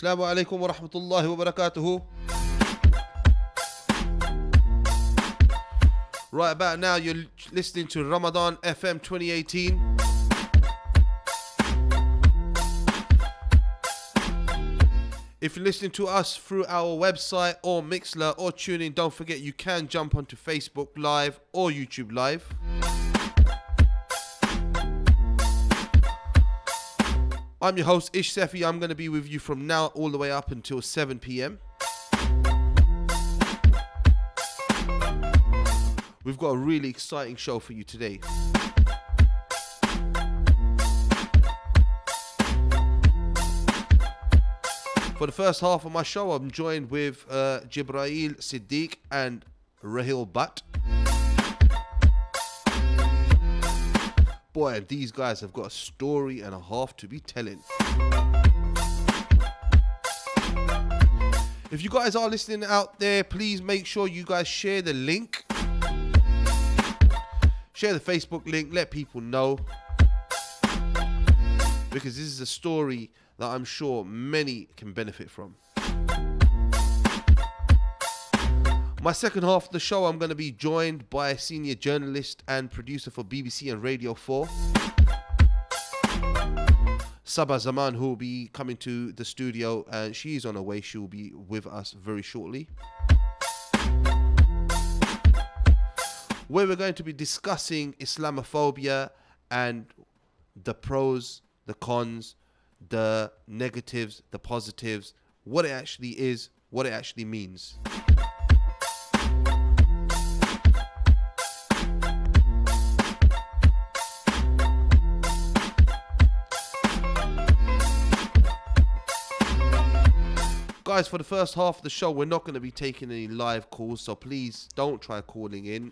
Assalamu alaikum wa rahmatullahi wa barakatuhu. Right about now, you're listening to Ramadan FM 2018. If you're listening to us through our website or Mixler or TuneIn, don't forget you can jump onto Facebook Live or YouTube Live. I'm your host, Ish Sefi. I'm going to be with you from now all the way up until 7 p.m. We've got a really exciting show for you today. For the first half of my show, I'm joined with Jibreel Siddiq and Rahil Butt. Boy, and these guys have got a story and a half to be telling. If you guys are listening out there, please make sure you guys share the link. Share the Facebook link, let people know. Because this is a story that I'm sure many can benefit from. My second half of the show, I'm going to be joined by a senior journalist and producer for BBC and Radio 4. Sabah Zaman, who will be coming to the studio, and she's on her way. She will be with us very shortly. Where we're going to be discussing Islamophobia and the pros, the cons, the negatives, the positives, what it actually is, what it actually means. Guys, for the first half of the show, we're not going to be taking any live calls, so please don't try calling in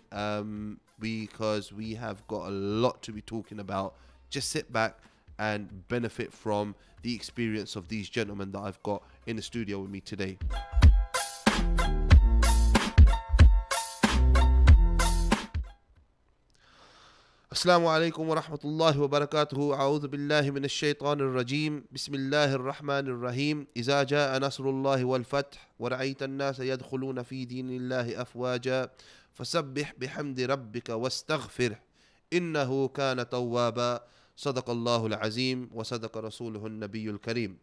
because we have got a lot to be talking about. Just sit back and benefit from the experience of these gentlemen that I've got in the studio with me today. Assalamu alaikum wa rahmatullahi wa barakatuhu. A'udhu billahi min ash-shaytanir rajim. Bismillahir rahmanir rahim. Iza jaa nasrullahi wal fath wa ra'aita an-nasa yadkhuluna fi dinillahi afwaja fasabbih bihamdi rabbika wastaghfir innahu kana tawwaba. Sadaqallahu al-azim wa sadaqa rasuluhu an-nabiyyul kareem.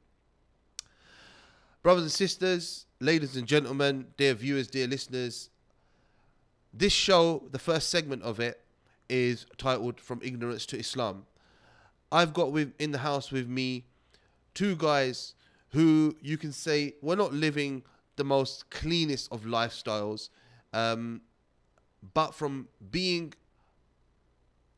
Brothers and sisters, ladies and gentlemen, dear viewers, dear listeners, this show, the first segment of it, is titled From Ignorance to Islam. I've got in the house with me two guys who you can say we're not living the most cleanest of lifestyles, but from being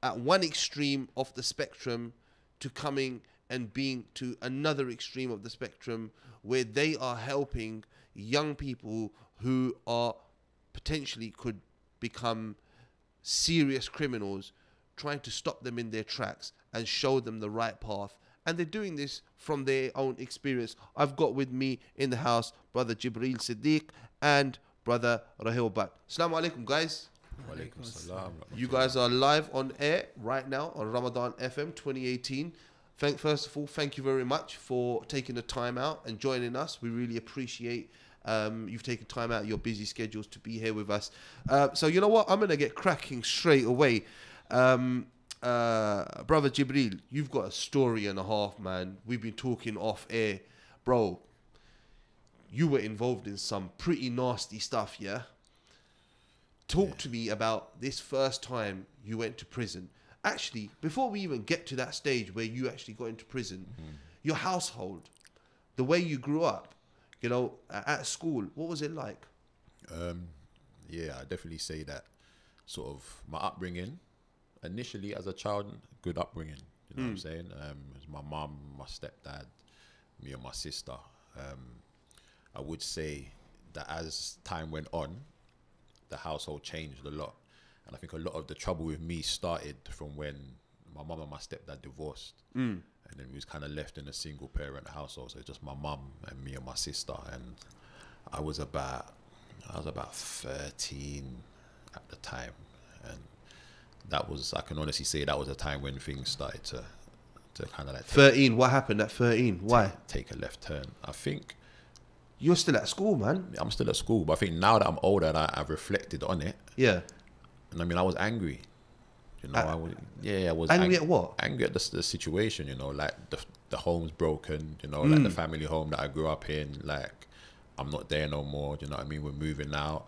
at one extreme of the spectrum to coming and being to another extreme of the spectrum where they are helping young people who are potentially could become serious criminals, trying to stop them in their tracks and show them the right path. And they're doing this from their own experience. I've got with me in the house brother Jibreel Siddiq and brother Rahil Butt. Assalamu alaikum, guys. Walaikum salam. You guys are live on air right now on Ramadan FM 2018. First of all, thank you very much for taking the time out and joining us. We really appreciate you've taken time out of your busy schedules to be here with us. So you know what? I'm going to get cracking straight away. Brother Jibreel, you've got a story and a half, man. We've been talking off air. Bro, you were involved in some pretty nasty stuff, yeah? Talk to me about this first time you went to prison. Actually, before we even get to that stage where you actually got into prison, your household, the way you grew up, you know, at school, what was it like? Yeah, I definitely say that sort of my upbringing, initially as a child, good upbringing. You know what I'm saying? It was my mum, my stepdad, me and my sister. I would say that as time went on, the household changed a lot. And I think a lot of the trouble with me started from when my mum and my stepdad divorced. And then we was kind of left in a single parent household. So it's just my mum and me and my sister. And I was about 13 at the time. And that was, I can honestly say that was a time when things started to kind of like... 13, what happened at 13? Why? Take a left turn. I think You're still at school, man. I'm still at school, but I think now that I'm older and I've reflected on it, Yeah. and I mean, I was angry. You know, I was Angry at what? Angry at the situation. You know, like the home's broken. You know, like the family home that I grew up in. Like, I'm not there no more. You know what I mean? We're moving out.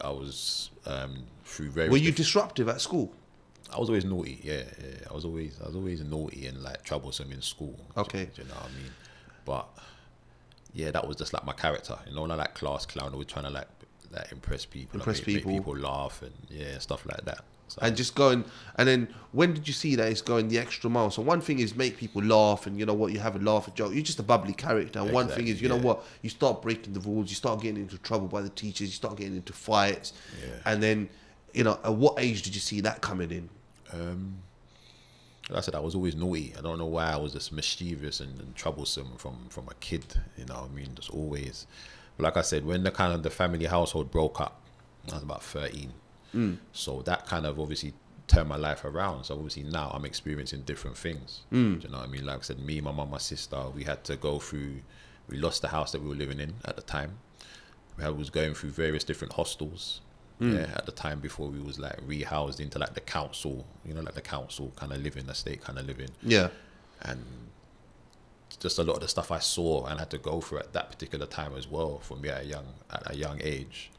I was through various. Were you disruptive at school? I was always naughty. Yeah. I was always naughty and like troublesome in school. Okay. Do you know what I mean? But yeah, that was just like my character. You know, like class clown, always trying to like impress people, make people laugh, and stuff like that. So. And just going, and then when did you see that it's going the extra mile? So one thing is make people laugh, and you know what, you have a laugh, a joke. You're just a bubbly character. And one thing is, you know what, you start breaking the rules, you start getting into trouble by the teachers, you start getting into fights, and then, you know, at what age did you see that coming in? Like I said, I was always naughty. I don't know why I was just mischievous and troublesome from a kid. You know what I mean? Just always. But like I said, when the family household broke up, I was about 13. So that kind of obviously turned my life around. So obviously now I'm experiencing different things. Do you know what I mean? Like I said, me, my mum, my sister, we had to go through. We lost the house that we were living in at the time. We was going through various different hostels. At the time before we was like rehoused into like the council, you know, like the council kind of living, estate kind of living. Yeah. And just a lot of the stuff I saw and had to go through at that particular time as well for me at a young age.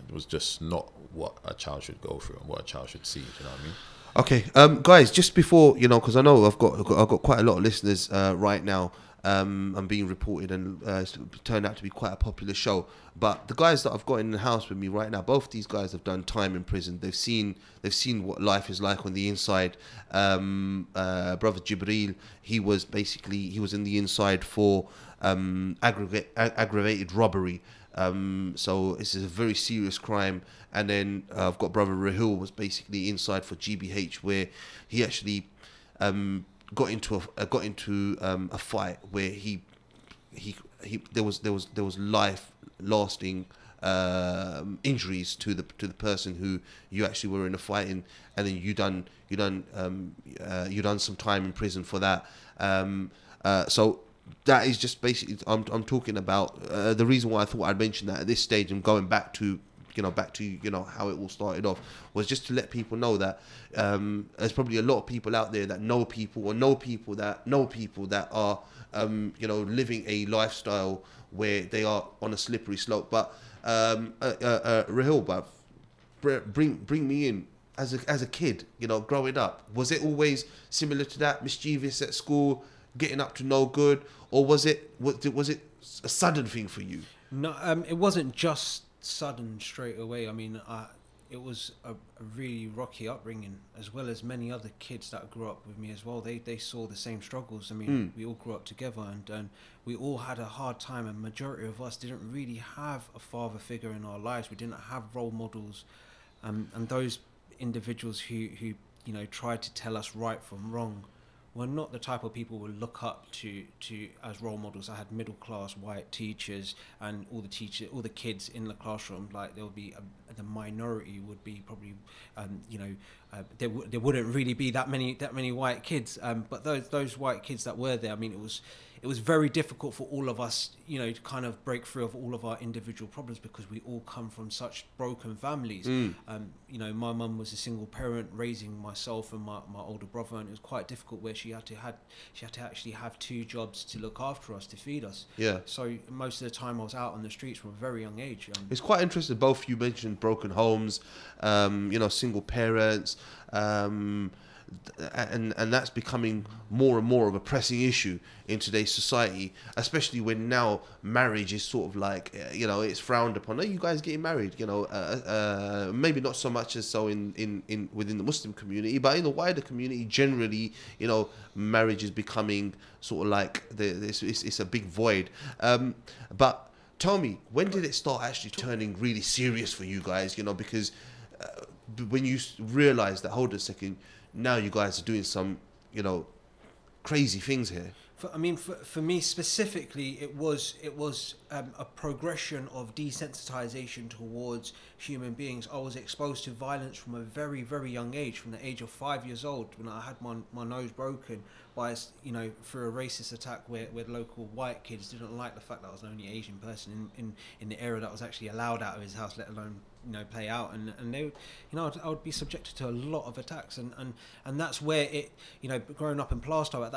It was just not what a child should go through and what a child should see. Do you know what I mean? Okay, guys, just before, you know, because I know I've got quite a lot of listeners right now. I'm being reported, and it's turned out to be quite a popular show. But the guys that I've got in the house with me right now, both these guys have done time in prison. They've seen what life is like on the inside. Brother Jibreel, he was in the inside for aggravated robbery. So this is a very serious crime. And then I've got Brother Rahul, was basically inside for GBH, where he actually got into a fight where there was life lasting injuries to the person who you actually were in a fight in, and then you done some time in prison for that. So that is just basically I'm talking about the reason why I thought I'd mention that at this stage, and going back to how it all started off, was just to let people know that there's probably a lot of people out there that know people that are living a lifestyle where they are on a slippery slope. But Rahul, bring me in as a kid, you know, growing up. Was it always similar to that, mischievous at school, getting up to no good, or was it a sudden thing for you? No, it wasn't just sudden straight away. I mean, it was a really rocky upbringing, as well as many other kids that grew up with me as well. They saw the same struggles. I mean, we all grew up together, and we all had a hard time, and majority of us didn't really have a father figure in our lives. We didn't have role models, and those individuals who tried to tell us right from wrong were not the type of people we look up to as role models. I had middle class white teachers, and all the kids in the classroom, like there would be the minority would be probably, there wouldn't really be that many white kids. But those white kids that were there, I mean, it was very difficult for all of us, to kind of break free of all of our individual problems, because we all come from such broken families. My mum was a single parent raising myself and my older brother, and it was quite difficult, where she had to actually have 2 jobs to look after us, to feed us. Yeah. So most of the time I was out on the streets from a very young age. It's quite interesting. Both you mentioned broken homes, single parents, and that's becoming more and more of a pressing issue in today's society, especially when now marriage is sort of like, it's frowned upon. Are you guys getting married? Maybe not so much as so in within the Muslim community, but in the wider community generally, marriage is becoming sort of like it's a big void. But tell me, when did it start actually turning really serious for you guys? Because when you realize that, hold on a second, now you guys are doing some, crazy things here. For me specifically, it was a progression of desensitization towards human beings. I was exposed to violence from a very, very young age, from the age of 5 years old, when I had my nose broken by, through a racist attack where local white kids didn't like the fact that I was the only Asian person in the area that was actually allowed out of his house, let alone play out, and they, I would be subjected to a lot of attacks, and that's where it, growing up in Plaistow at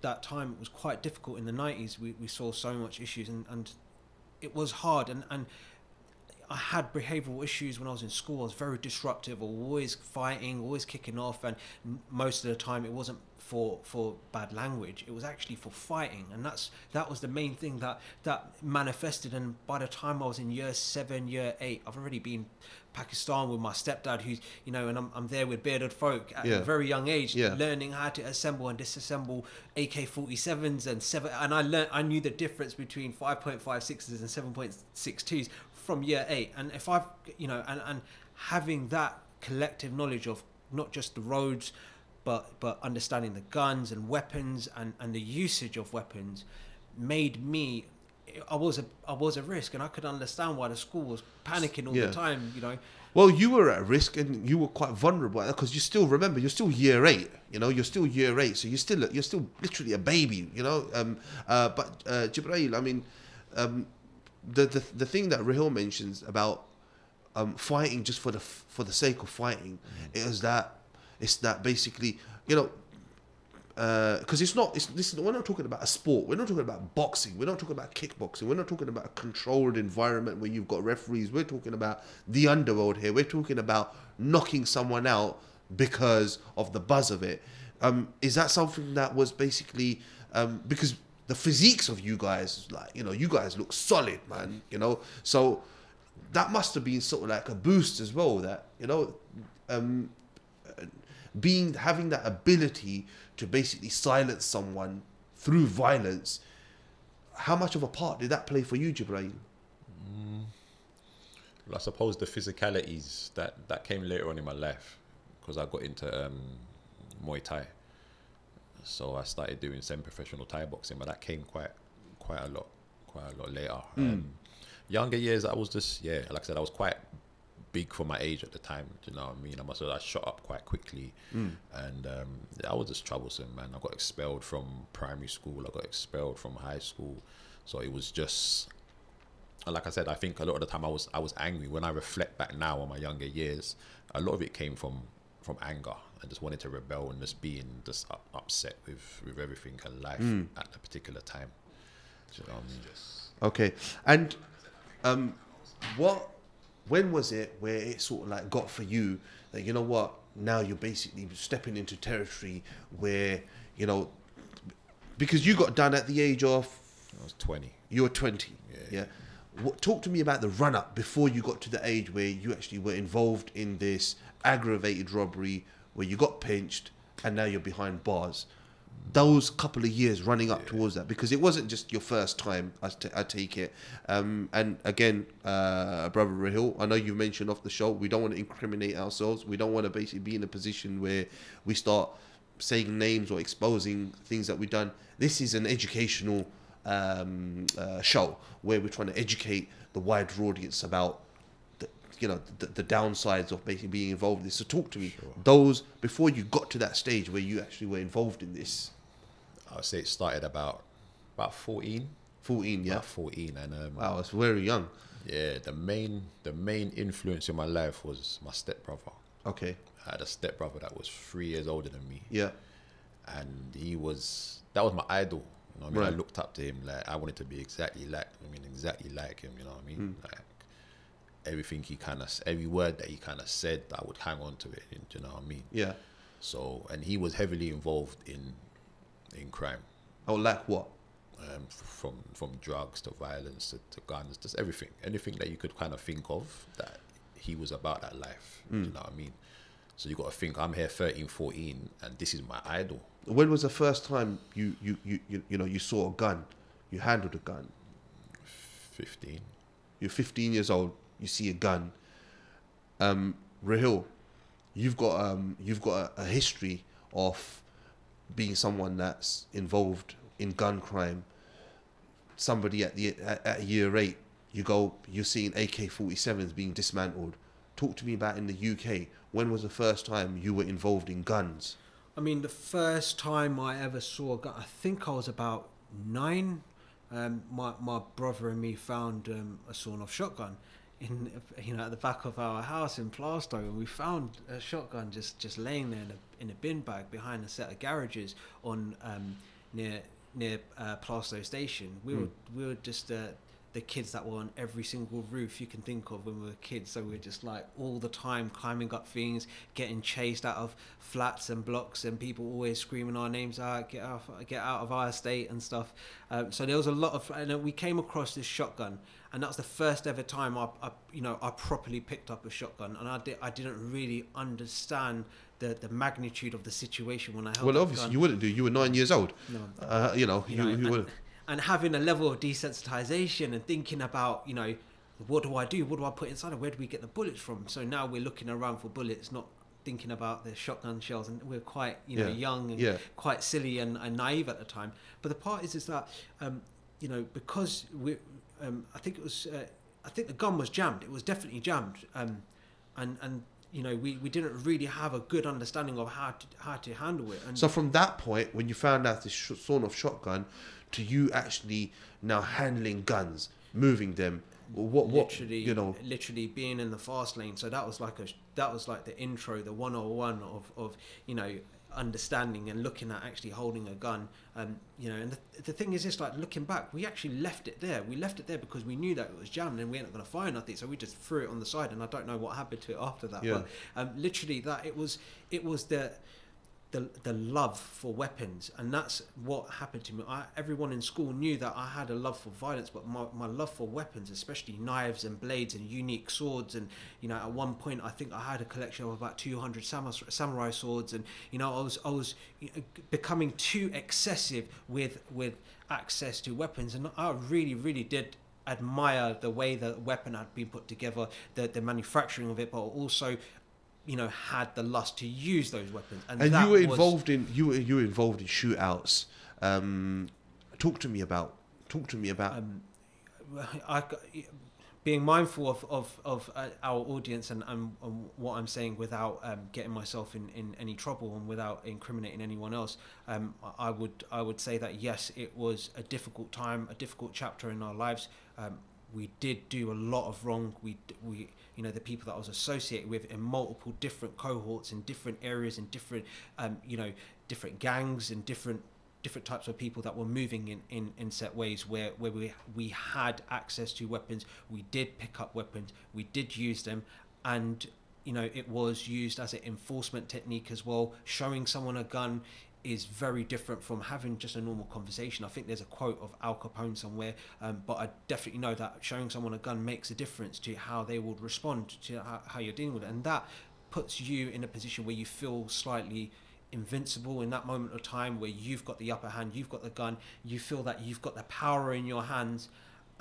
that time, it was quite difficult. In the 90s, we saw so much issues, and it was hard, and I had behavioural issues when I was in school. I was very disruptive, always fighting, always kicking off, and most of the time it wasn't for bad language, it was actually for fighting, and that was the main thing that manifested. And by the time I was in year 7, year 8, I've already been Pakistan with my stepdad, who's and I'm there with bearded folk at a very young age, learning how to assemble and disassemble AK-47s and I knew the difference between 5.56s and 7.62s from year 8. And if I've and having that collective knowledge of not just the roads, but understanding the guns and weapons and the usage of weapons, made me, I was a risk, and I could understand why the school was panicking all the time. Well, you were at risk, and you were quite vulnerable because you still remember you're still year 8. You're still year 8, so you're still literally a baby. But Jibreel, I mean, the thing that Rahil mentions about fighting just for the sake of fighting is that it's that basically because we're not talking about a sport, we're not talking about boxing, we're not talking about kickboxing, we're not talking about a controlled environment where you've got referees. We're talking about the underworld here. We're talking about knocking someone out because of the buzz of it. Is that something that was basically because the physiques of you guys, you guys look solid, man, so that must have been sort of like a boost as well, that having that ability to basically silence someone through violence. How much of a part did that play for you, Jibreel? Well, I suppose the physicalities that came later on in my life, because I got into Muay Thai. So I started doing semi-professional Thai boxing, but that came quite a lot later. Younger years, I was just, like I said, I was quite big for my age at the time. Do you know what I mean? I shot up quite quickly, and I was just troublesome, man. I got expelled from primary school. I got expelled from high school. So it was just, like I said, I think a lot of the time I was angry. When I reflect back now on my younger years, a lot of it came from anger. I just wanted to rebel and just being upset with everything in life at a particular time. Do you know what I mean? Okay, and when was it where it sort of like got for you that, now you're basically stepping into territory where, because you got done at the age of... I was 20. You were 20, yeah. Talk to me about the run-up before you got to the age where you actually were involved in this aggravated robbery, where you got pinched and now you're behind bars. Those couple of years running up towards that, because it wasn't just your first time, I take it. And again, Brother Rahil, I know you mentioned off the show, we don't want to incriminate ourselves. We don't want to basically be in a position where we start saying names or exposing things that we've done. This is an educational show where we're trying to educate the wider audience about the downsides of basically being involved in this. So talk to me, those before you got to that stage where you actually were involved in this. I would say it started about 14. 14, yeah. About 14, and wow, that's very young. Yeah, the main influence in my life was my stepbrother. Okay. I had a stepbrother that was 3 years older than me. Yeah. And that was my idol. You know what I mean? Right. I looked up to him, like I wanted to be exactly like him. You know what I mean? Like everything every word that he kind of said, I would hang on to it. Do you know what I mean? Yeah. So, and he was heavily involved in crime. Oh, like what? From drugs to violence to guns, just anything that you could kind of think of, that he was about that life. Do you know what I mean? So you got to think, I'm here 13, 14, and this is my idol. When was the first time you saw a gun, you handled a gun? 15. You're 15 years old. You see a gun. Rahil, you've got a history of being someone that's involved in gun crime. Somebody at year 8, you're seeing AK-47s being dismantled. Talk to me about in the UK. When was the first time you were involved in guns? I mean, the first time I ever saw a gun, I think I was about 9. My brother and me found a sawn-off shotgun in at the back of our house in Plaistow, and we found a shotgun just laying there in a bin bag behind a set of garages on near Plaistow Station. We were just the kids that were on every single roof you can think of when we were kids. So we were just like all the time climbing up things, getting chased out of flats and blocks, and people always screaming our names out, get out of our estate and stuff. So there was a lot of, and we came across this shotgun, and that was the first ever time I properly picked up a shotgun, and I didn't really understand the magnitude of the situation when I held. Well, obviously you wouldn't do. You were 9 years old. No. You wouldn't. And having a level of desensitization and thinking about, what do I do? What do I put inside? Where do we get the bullets from? So now we're looking around for bullets, not thinking about the shotgun shells. And we're quite, young and quite silly and naive at the time. But the part is that, because I think the gun was jammed. It was definitely jammed. We didn't really have a good understanding of how to handle it. And so from that point, when you found out this sawn-off shotgun, to you actually now handling guns, moving them, literally being in the fast lane. So that was like the intro, the 101 of understanding and looking at actually holding a gun. And the thing is, it's like looking back, we actually left it there. We left it there because we knew that it was jammed and we weren't going to fire nothing. So we just threw it on the side, and I don't know what happened to it after that. Yeah. But literally, that it was the love for weapons, and that's what happened to me. Everyone in school knew that I had a love for violence, but my love for weapons, especially knives and blades and unique swords, and at one point I think I had a collection of about 200 samurai swords, and I was becoming too excessive with access to weapons, and I really did admire the way the weapon had been put together, the manufacturing of it, but also had the lust to use those weapons. And you were involved in shootouts. Talk to me about. Being mindful of our audience and what I'm saying without getting myself in any trouble and without incriminating anyone else. I would say that yes, it was a difficult time, a difficult chapter in our lives. We did do a lot of wrong. We the people that I was associated with in multiple different cohorts in different areas, in different different gangs and different types of people that were moving in set ways where we had access to weapons. We did pick up weapons, we did use them, and it was used as an enforcement technique as well. Showing someone a gun is very different from having just a normal conversation. I think there's a quote of Al Capone somewhere, but I definitely know that showing someone a gun makes a difference to how they would respond to how you're dealing with it, and that puts you in a position where you feel slightly invincible in that moment of time, where you've got the upper hand, you've got the gun, you feel that you've got the power in your hands.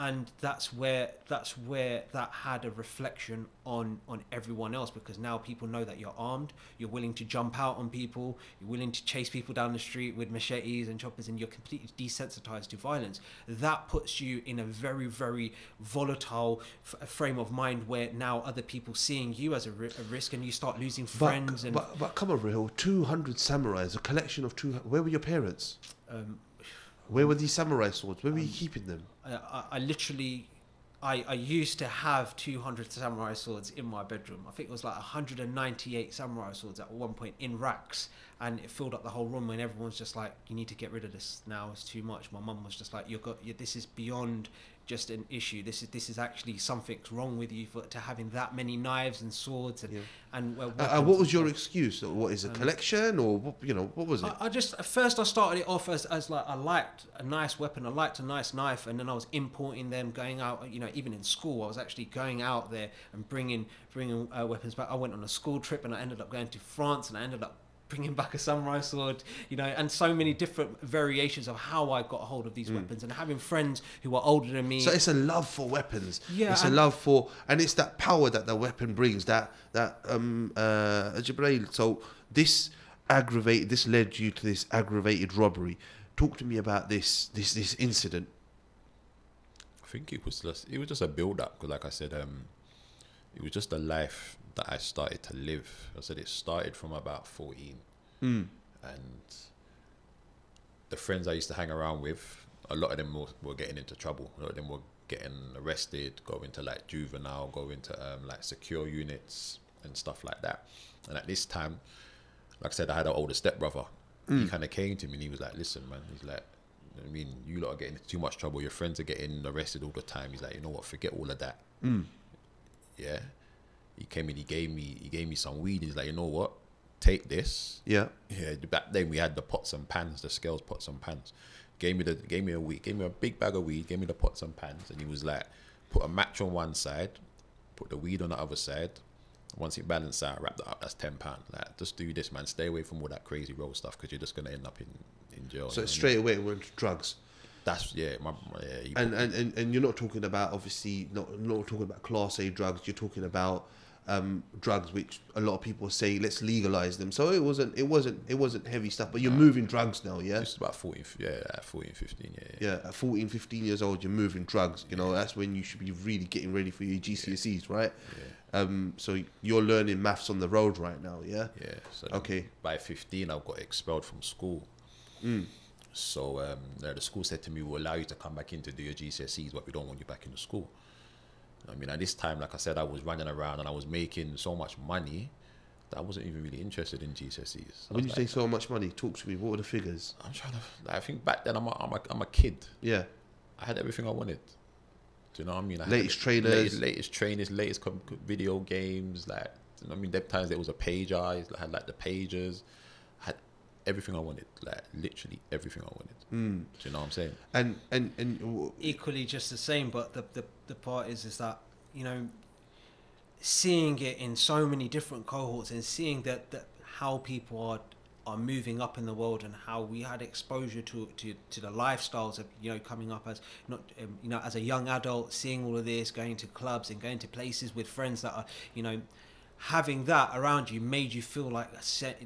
And that's where that had a reflection on everyone else, because now people know that you're armed, you're willing to jump out on people, you're willing to chase people down the street with machetes and choppers, and you're completely desensitized to violence. That puts you in a very, very volatile frame of mind, where now other people seeing you as a risk, and you start losing friends. But come on, real 200 samurais, a collection of 200. Where were your parents? Where were these samurai swords? Where were you keeping them? I used to have 200 samurai swords in my bedroom. I think it was like 198 samurai swords at one point in racks, and it filled up the whole room, and everyone's just like, you need to get rid of this now, it's too much. My mum was just like, this is beyond just an issue. This is actually something's wrong with you to having that many knives and swords and what was your excuse? What is a collection, or what was it? I just, at first I started it off as like, I liked a nice weapon, I liked a nice knife, and then I was importing them, going out, even in school I was actually going out there and bringing weapons back. I went on a school trip and I ended up going to France, and I ended up bringing back a samurai sword, and so many different variations of how I got a hold of these weapons, and having friends who are older than me. So it's a love for weapons. Yeah, it's a love for, and it's that power that the weapon brings. Jibreel. So this led you to this aggravated robbery. Talk to me about this incident. I think it was just a build up, because like I said, it was just a life that I started to live. I said it started from about 14, and the friends I used to hang around with, a lot of them were getting into trouble. A lot of them were getting arrested, going to like juvenile, going to like secure units and stuff like that. And at this time, like I said, I had an older stepbrother. He kind of came to me and he was like, listen, man, he's like, I mean, you lot are getting into too much trouble. Your friends are getting arrested all the time. He's like, you know what, forget all of that. Yeah. He came in, he gave me some weed. He's like, you know what, take this. Yeah. Back then we had the pots and pans, the scales pots and pans. Gave me a big bag of weed, gave me the pots and pans, and he was like, put a match on one side, put the weed on the other side. Once it balanced out, wrap that up, that's £10. Like, just do this, man. Stay away from all that crazy road stuff, because you're just gonna end up in jail. So straight away we're into drugs. That's And you're not talking about, obviously not talking about class A drugs. You're talking about drugs which a lot of people say let's legalize them. So it wasn't heavy stuff. But you're moving drugs now, yeah. It's about 14, 15, yeah. At 14, 15 years old, you're moving drugs. You know, that's when you should be really getting ready for your GCSEs, right? So you're learning maths on the road right now, yeah. So okay. By 15, I got expelled from school. So the school said to me, we'll allow you to come back in to do your GCSEs, but we don't want you back in the school. I mean, at this time, like I said, I was running around and I was making so much money that I wasn't even really interested in GCSEs. When you say so much money, talk to me. What were the figures? I'm trying to. I think back then I'm a kid. Yeah. I had everything I wanted. Do you know what I mean? Latest trainers, latest video games. Like, I mean, there times there was a pager. I had like the pagers. I had everything I wanted. Like literally everything I wanted. Do you know what I'm saying? And equally just the same, but the part is that, you know, seeing it in so many different cohorts and seeing that how people are moving up in the world, and how we had exposure to the lifestyles of, you know, coming up as not you know, as a young adult, seeing all of this, going to clubs and going to places with friends that are, you know, having that around you made you feel like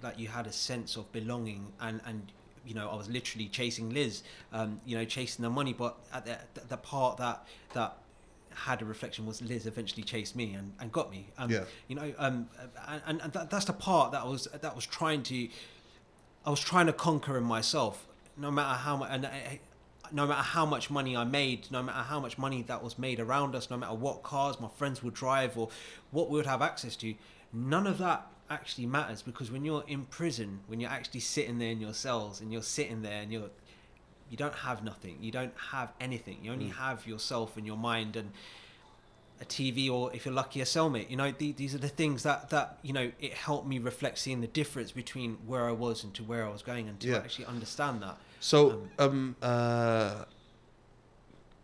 like you had a sense of belonging. And you know, I was literally chasing Liz, you know, chasing the money, but at the part that had a reflection was Liz eventually chased me and got me. You know, and that's the part that I was trying to conquer in myself. No matter how much, no matter how much money I made, no matter how much money that was made around us, no matter what cars my friends would drive or what we would have access to, none of that actually matters, because when you're in prison, when you're actually sitting there in your cells and you're sitting there and you don't have nothing, you don't have anything, you only have yourself and your mind and a TV, or if you're lucky, a cellmate. You know, these are the things that you know, it helped me reflect, seeing the difference between where I was and to where I was going, and to actually understand that. So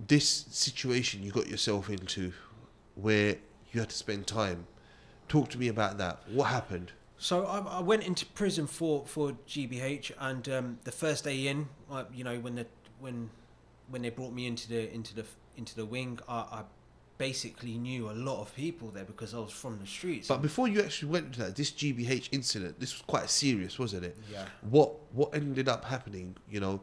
this situation you got yourself into, where you had to spend time, talk to me about that. What happened? So I went into prison for GBH, and the first day in, you know, when they brought me into the wing, I basically knew a lot of people there because I was from the streets. But before you actually went to that, this GBH incident, this was quite serious, wasn't it? Yeah. What ended up happening? You know.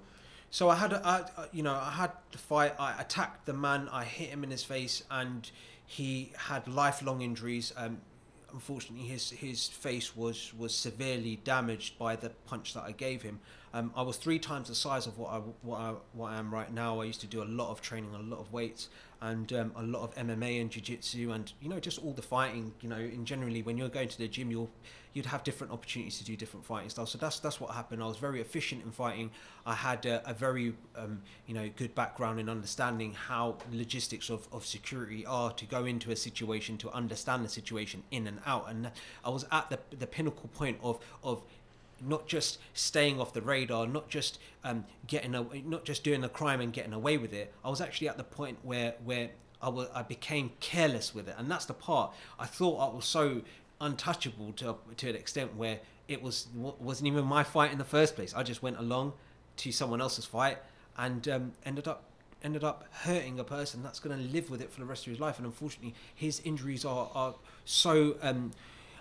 So I had to fight. I attacked the man. I hit him in his face, and he had lifelong injuries. Unfortunately, his face was severely damaged by the punch that I gave him. I was 3 times the size of what I am right now. I used to do a lot of training, a lot of weights, and a lot of MMA and jiu-jitsu, and, you know, just all the fighting. You know, in generally, when you're going to the gym, you'd have different opportunities to do different fighting styles. So that's what happened. I was very efficient in fighting. I had a very you know, good background in understanding how logistics of security are, to go into a situation, to understand the situation in and out. And I was at the pinnacle point of not just staying off the radar, not just not just doing the crime and getting away with it. I was actually at the point where I became careless with it, and that's the part. I thought I was so untouchable to an extent where it wasn't even my fight in the first place. I just went along to someone else's fight and ended up hurting a person that's going to live with it for the rest of his life. And unfortunately, his injuries are so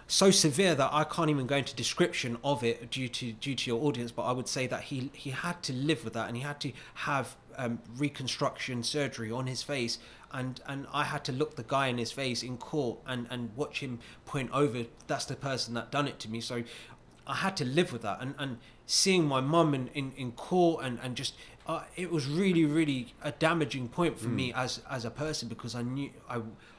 so severe that I can't even go into description of it due to your audience. But I would say that he had to live with that, and he had to have reconstruction surgery on his face, and I had to look the guy in his face in court and watch him point over, that's the person that done it to me. So I had to live with that, and seeing my mum in court and just it was really a damaging point for me as a person, because I knew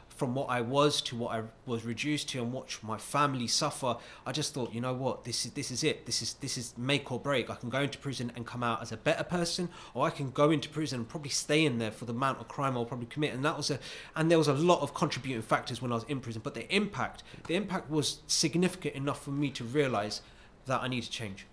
from what I was to what I was reduced to and watch my family suffer. I just thought, you know what, this is it. This is make or break. I can go into prison and come out as a better person, or I can go into prison and probably stay in there for the amount of crime I'll probably commit. And there was a lot of contributing factors when I was in prison, but the impact was significant enough for me to realize that I need to change.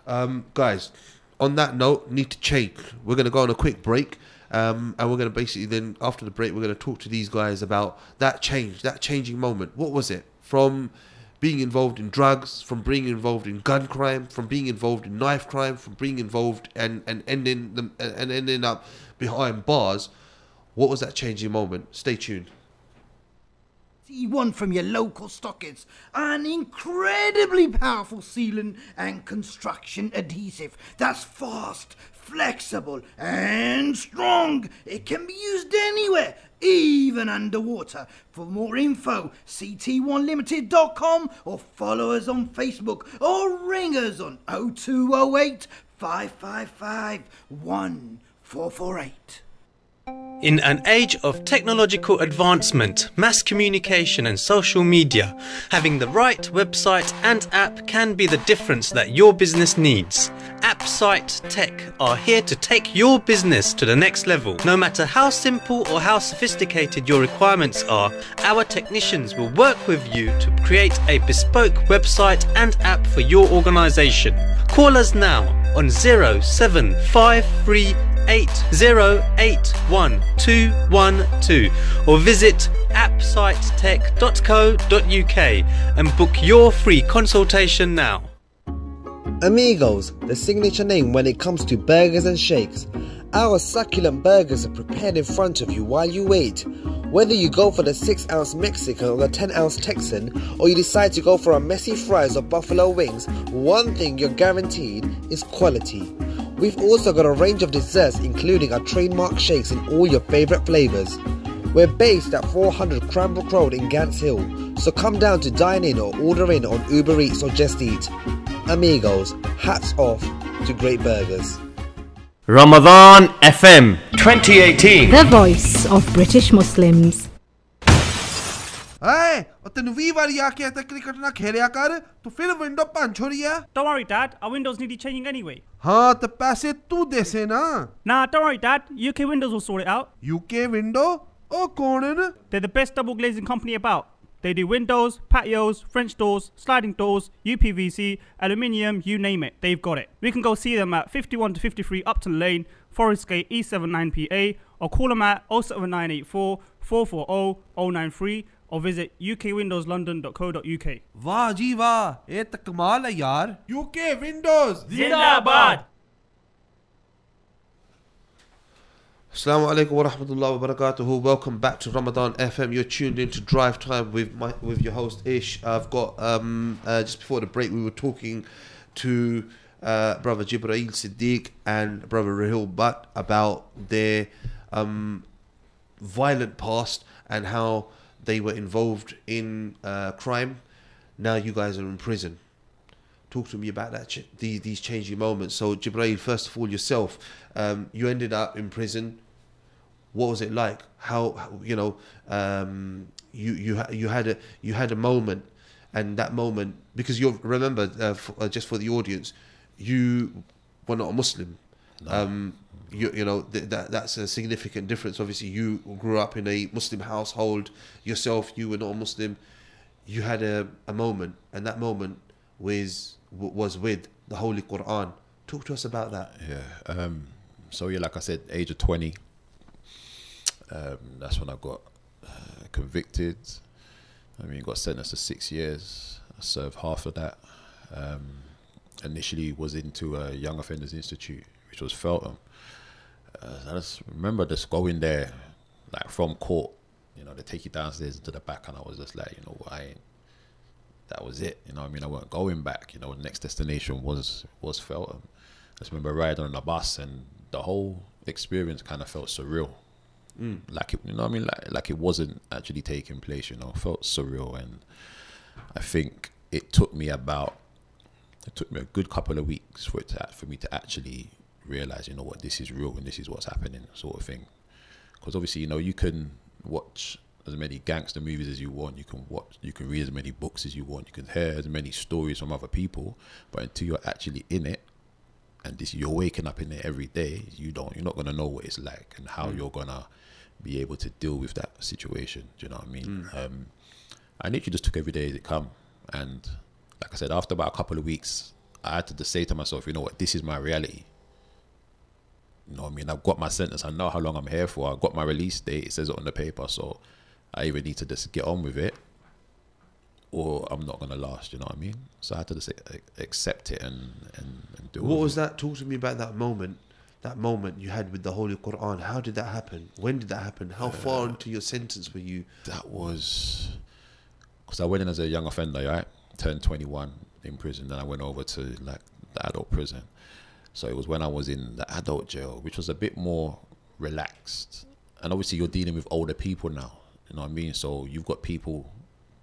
Guys, on that note, need to change. We're going to go on a quick break. And we're going to basically then, after the break, we're going to talk to these guys about that changing moment. What was it? From being involved in drugs, from being involved in gun crime, from being involved in knife crime, from being involved and ending up behind bars. What was that changing moment? Stay tuned. One from your local stockers, an incredibly powerful sealant and construction adhesive that's fast, flexible and strong. It can be used anywhere, even underwater. For more info, ct1limited.com, or follow us on Facebook, or ring us on 0208 555 1448. In an age of technological advancement, mass communication and social media, having the right website and app can be the difference that your business needs. AppSite Tech are here to take your business to the next level. No matter how simple or how sophisticated your requirements are, our technicians will work with you to create a bespoke website and app for your organisation. Call us now on 07538081212 or visit appsitetech.co.uk and book your free consultation now. Amigos, the signature name when it comes to burgers and shakes. Our succulent burgers are prepared in front of you while you wait. Whether you go for the 6-ounce Mexican or the 10-ounce Texan, or you decide to go for our messy fries or buffalo wings, one thing you're guaranteed is quality. We've also got a range of desserts, including our trademark shakes in all your favourite flavours. We're based at 400 Cranbrook Road in Gants Hill, so come down to dine in or order in on Uber Eats or Just Eat. Amigos, hats off to great burgers. Ramadan FM 2018, the voice of British Muslims. Hey, तैनू 20 बार आके तक cricket ना खेलिया कर तो फिर window पंच हो रही है. Don't worry, Dad. Our windows need changing anyway. हाँ तो पैसे तू दे से ना. Nah, don't worry, Dad. UK Windows will sort it out. UK window? Oh, कौन है ना? They're the best double glazing company about. They do windows, patios, French doors, sliding doors, UPVC, aluminium, you name it, they've got it. We can go see them at 51 to 53 Upton Lane, Forest Gate, E79PA, or call them at 07984 440 093, or visit ukwindowslondon.co.uk. वाह जी वाह, ये तो कमाल है यार. UK Windows Zindabad. Assalamu alaikum wa rahmatullahi wa barakatuhu. Welcome back to Ramadan FM. You're tuned in to Drive Time with your host Ish. I've got just before the break we were talking to brother Jibreel Siddiq and brother Rahil Butt about their violent past and how they were involved in crime. Now you guys are in prison. Talk to me about that these changing moments. So Jibreel, first of all, yourself, you ended up in prison. What was it like? How you know you had a moment, and that moment, because you remember just for the audience, you were not a Muslim. No. You know that's a significant difference. Obviously, you grew up in a Muslim household yourself. You were not a Muslim. You had a moment, and that moment was with the Holy Quran. Talk to us about that. Yeah. So yeah, like I said, age of 20. That's when I got convicted. I mean, got sentenced to 6 years. I served half of that. Initially was into a Young Offenders Institute, which was Feltham. I just remember just going there, like from court. You know, they take you downstairs into the back, and I was just like, you know, that was it. You know what I mean? I weren't going back. You know, the next destination was Feltham. I just remember riding on the bus, and the whole experience kind of felt surreal. Like it, you know what I mean? Like it wasn't actually taking place. You know, it felt surreal, and I think it took me a good couple of weeks for me to actually realize, you know what, this is real and this is what's happening, sort of thing. Because obviously, you know, you can watch as many gangster movies as you want, you can read as many books as you want, you can hear as many stories from other people, but until you're actually in it, and you're waking up in it every day, you're not gonna know what it's like and how you're gonna be able to deal with that situation. Do you know what I mean? I literally just took every day as it come, and like I said, after about a couple of weeks, I had to just say to myself, you know what, this is my reality. You know what I mean? I've got my sentence. I know how long I'm here for. I've got my release date. It says it on the paper. So I either need to just get on with it, or I'm not going to last. You know what I mean? So I had to just accept it and do it. What was that? Talk to me about that moment. That moment you had with the Holy Quran. How did that happen? When did that happen? How far into your sentence were you? That was... Because I went in as a young offender, right? Turned 21 in prison. Then I went over to like the adult prison. So it was when I was in the adult jail, which was a bit more relaxed. And obviously you're dealing with older people now, you know what I mean? So you've got people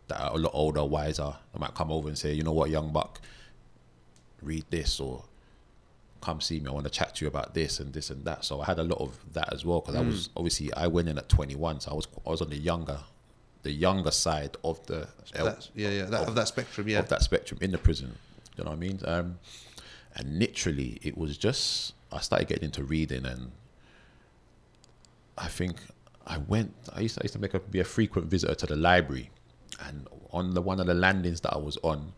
that are a lot older, wiser. They might come over and say, you know what, young buck, read this, or come see me, I want to chat to you about this and that. So I had a lot of that as well, because I went in at 21, so I was on the younger side of the of that spectrum, of that spectrum in the prison. You know what I mean? And literally, it was just, I started getting into reading, and I think I used to be a frequent visitor to the library, and on one of the landings that I was on,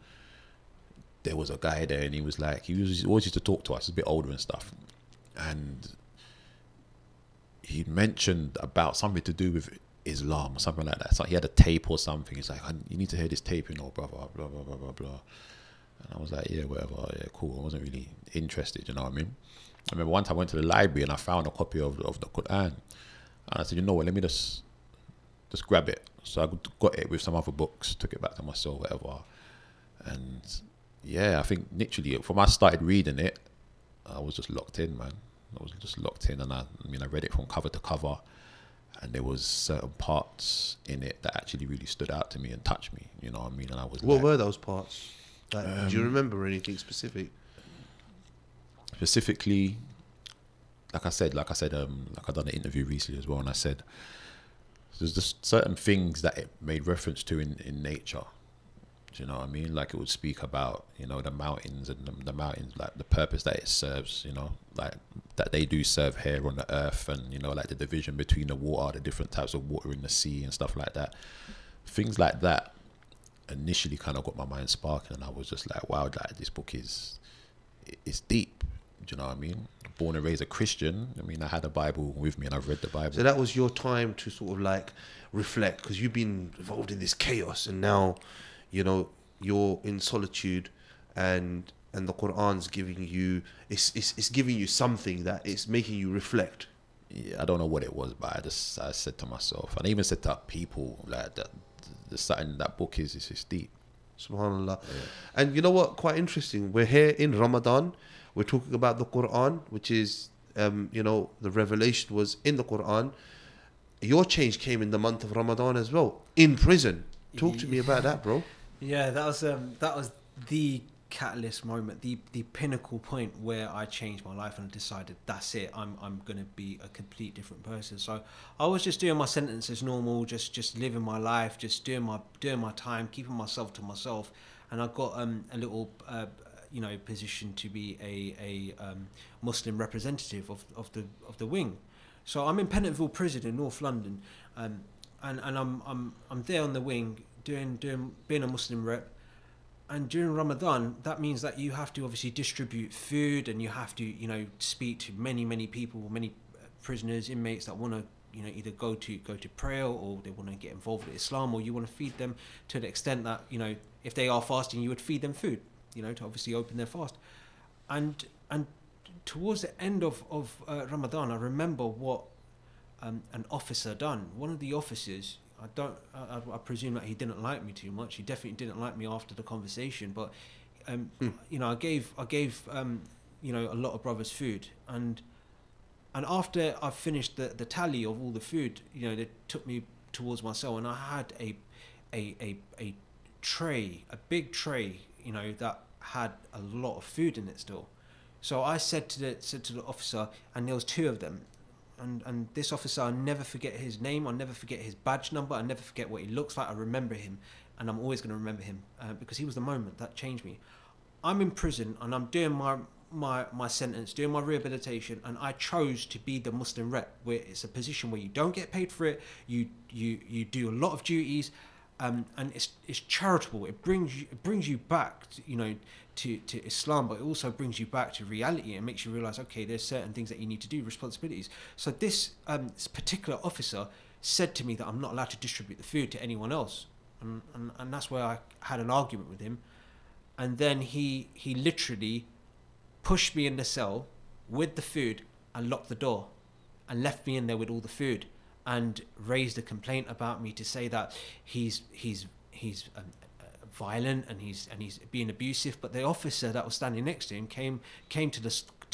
there was a guy there, and he always used to talk to us. He's a bit older and stuff, and he mentioned about something to do with Islam or something like that. So he had a tape or something. He's like, you need to hear this tape, you know, brother, blah blah blah blah blah. And I was like, yeah, whatever, yeah, cool. I wasn't really interested, you know what I mean? I remember one time I went to the library and I found a copy of the Quran, and I said, you know what, let me just grab it. So I got it with some other books, took it back to my cell, whatever. And yeah, I think literally from I started reading it, I was just locked in, man. I was just locked in, and I read it from cover to cover, and there was certain parts in it that actually really stood out to me and touched me, you know what I mean? And I was what were those parts? Like, do you remember anything specific? Specifically, like I said, like I've done an interview recently as well, and I said there's just certain things that it made reference to in nature. Do you know what I mean? Like it would speak about, you know, the mountains and the mountains, like the purpose that it serves, you know, like that they do serve here on the earth, and, you know, like the division between the water, the different types of water in the sea and stuff like that. Things like that initially kind of got my mind sparking, and I was just like, wow, like this book is deep. Do you know what I mean? Born and raised a Christian. I mean, I had a Bible with me and I've read the Bible. So that was your time to sort of like reflect, because you've been involved in this chaos, and now, you know, you're in solitude, and the Quran's giving you, it's giving you something that it's making you reflect. Yeah, I don't know what it was, but I said to myself, and I even said to people, like that, there's something that book is deep. Subhanallah. Yeah. And you know what? Quite interesting. We're here in Ramadan. We're talking about the Quran, which is, you know, the revelation was in the Quran. Your change came in the month of Ramadan as well, in prison. Talk to me about that, bro. Yeah, that was the catalyst moment, the pinnacle point where I changed my life and decided that's it. I'm gonna be a complete different person. So I was just doing my sentence as normal, just living my life, just doing my time, keeping myself to myself, and I got a little you know, position to be a Muslim representative of the wing. So I'm in Pentonville Prison in North London, and I'm there on the wing being a Muslim rep. And during Ramadan, that means that you have to obviously distribute food, and you have to, you know, speak to many people, many prisoners, inmates that want to, you know, either go to prayer, or they want to get involved with Islam, or you want to feed them to the extent that, you know, if they are fasting, you would feed them food, you know, to obviously open their fast. And towards the end of Ramadan, I remember what an officer done. One of the officers, I presume that he didn't like me too much. He definitely didn't like me after the conversation. But you know, I gave you know, a lot of brothers food, and after I finished the tally of all the food, you know, they took me towards my cell, and I had a tray, a big tray, you know, that had a lot of food in it still. So I said to the officer, and there was two of them, and this officer, I'll never forget his name, I'll never forget his badge number, I'll never forget what he looks like. I remember him, and I'm always going to remember him because he was the moment that changed me. I'm in prison and I'm doing my sentence, doing my rehabilitation, and I chose to be the Muslim rep, where it's a position where you don't get paid for it, you do a lot of duties, and it's charitable. It brings you back, you know, to Islam, but it also brings you back to reality and makes you realize, okay, there's certain things that you need to do, responsibilities. So this particular officer said to me that I'm not allowed to distribute the food to anyone else, and that's where I had an argument with him. And then he literally pushed me in the cell with the food and locked the door and left me in there with all the food, and raised a complaint about me to say that he's violent and he's being abusive. But the officer that was standing next to him came to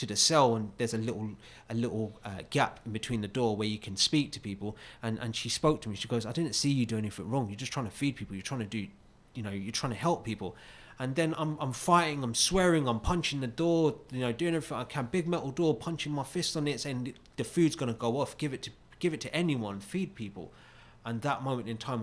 the cell, and there's a little gap in between the door where you can speak to people, and she spoke to me. She goes, I didn't see you do anything wrong, you're just trying to feed people, you're trying to do, you know, you're trying to help people. And then I'm fighting, I'm swearing, I'm punching the door, you know, doing everything I can, big metal door, punching my fist on it, saying the food's gonna go off, give it to anyone, feed people. And that moment in time,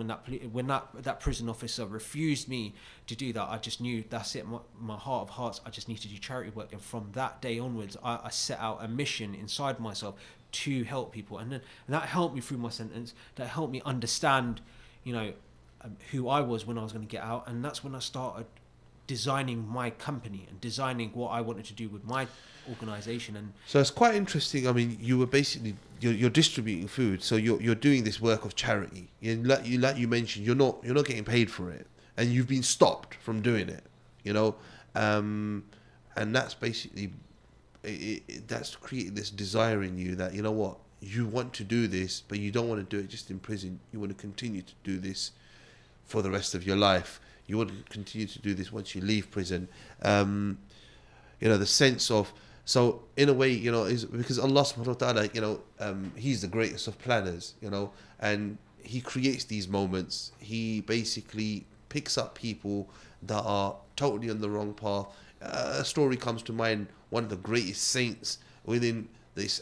when that prison officer refused me to do that, I just knew that's it. My heart of hearts, I just need to do charity work. And from that day onwards, I set out a mission inside myself to help people, and that helped me through my sentence. That helped me understand, you know, who I was when I was going to get out, and that's when I started designing my company and designing what I wanted to do with my organization. And so it's quite interesting. I mean, you were basically you're distributing food, so you're doing this work of charity. Like you mentioned, you're not getting paid for it, and you've been stopped from doing it. You know, and that's basically that's creating this desire in you that, you know what, you want to do this, but you don't want to do it just in prison. You want to continue to do this for the rest of your life. You want to continue to do this once you leave prison. You know, the sense of, so in a way, you know, is because Allah subhanahu wa ta'ala, you know, He's the greatest of planners, you know, and He creates these moments. He basically picks up people that are totally on the wrong path. A story comes to mind, one of the greatest saints within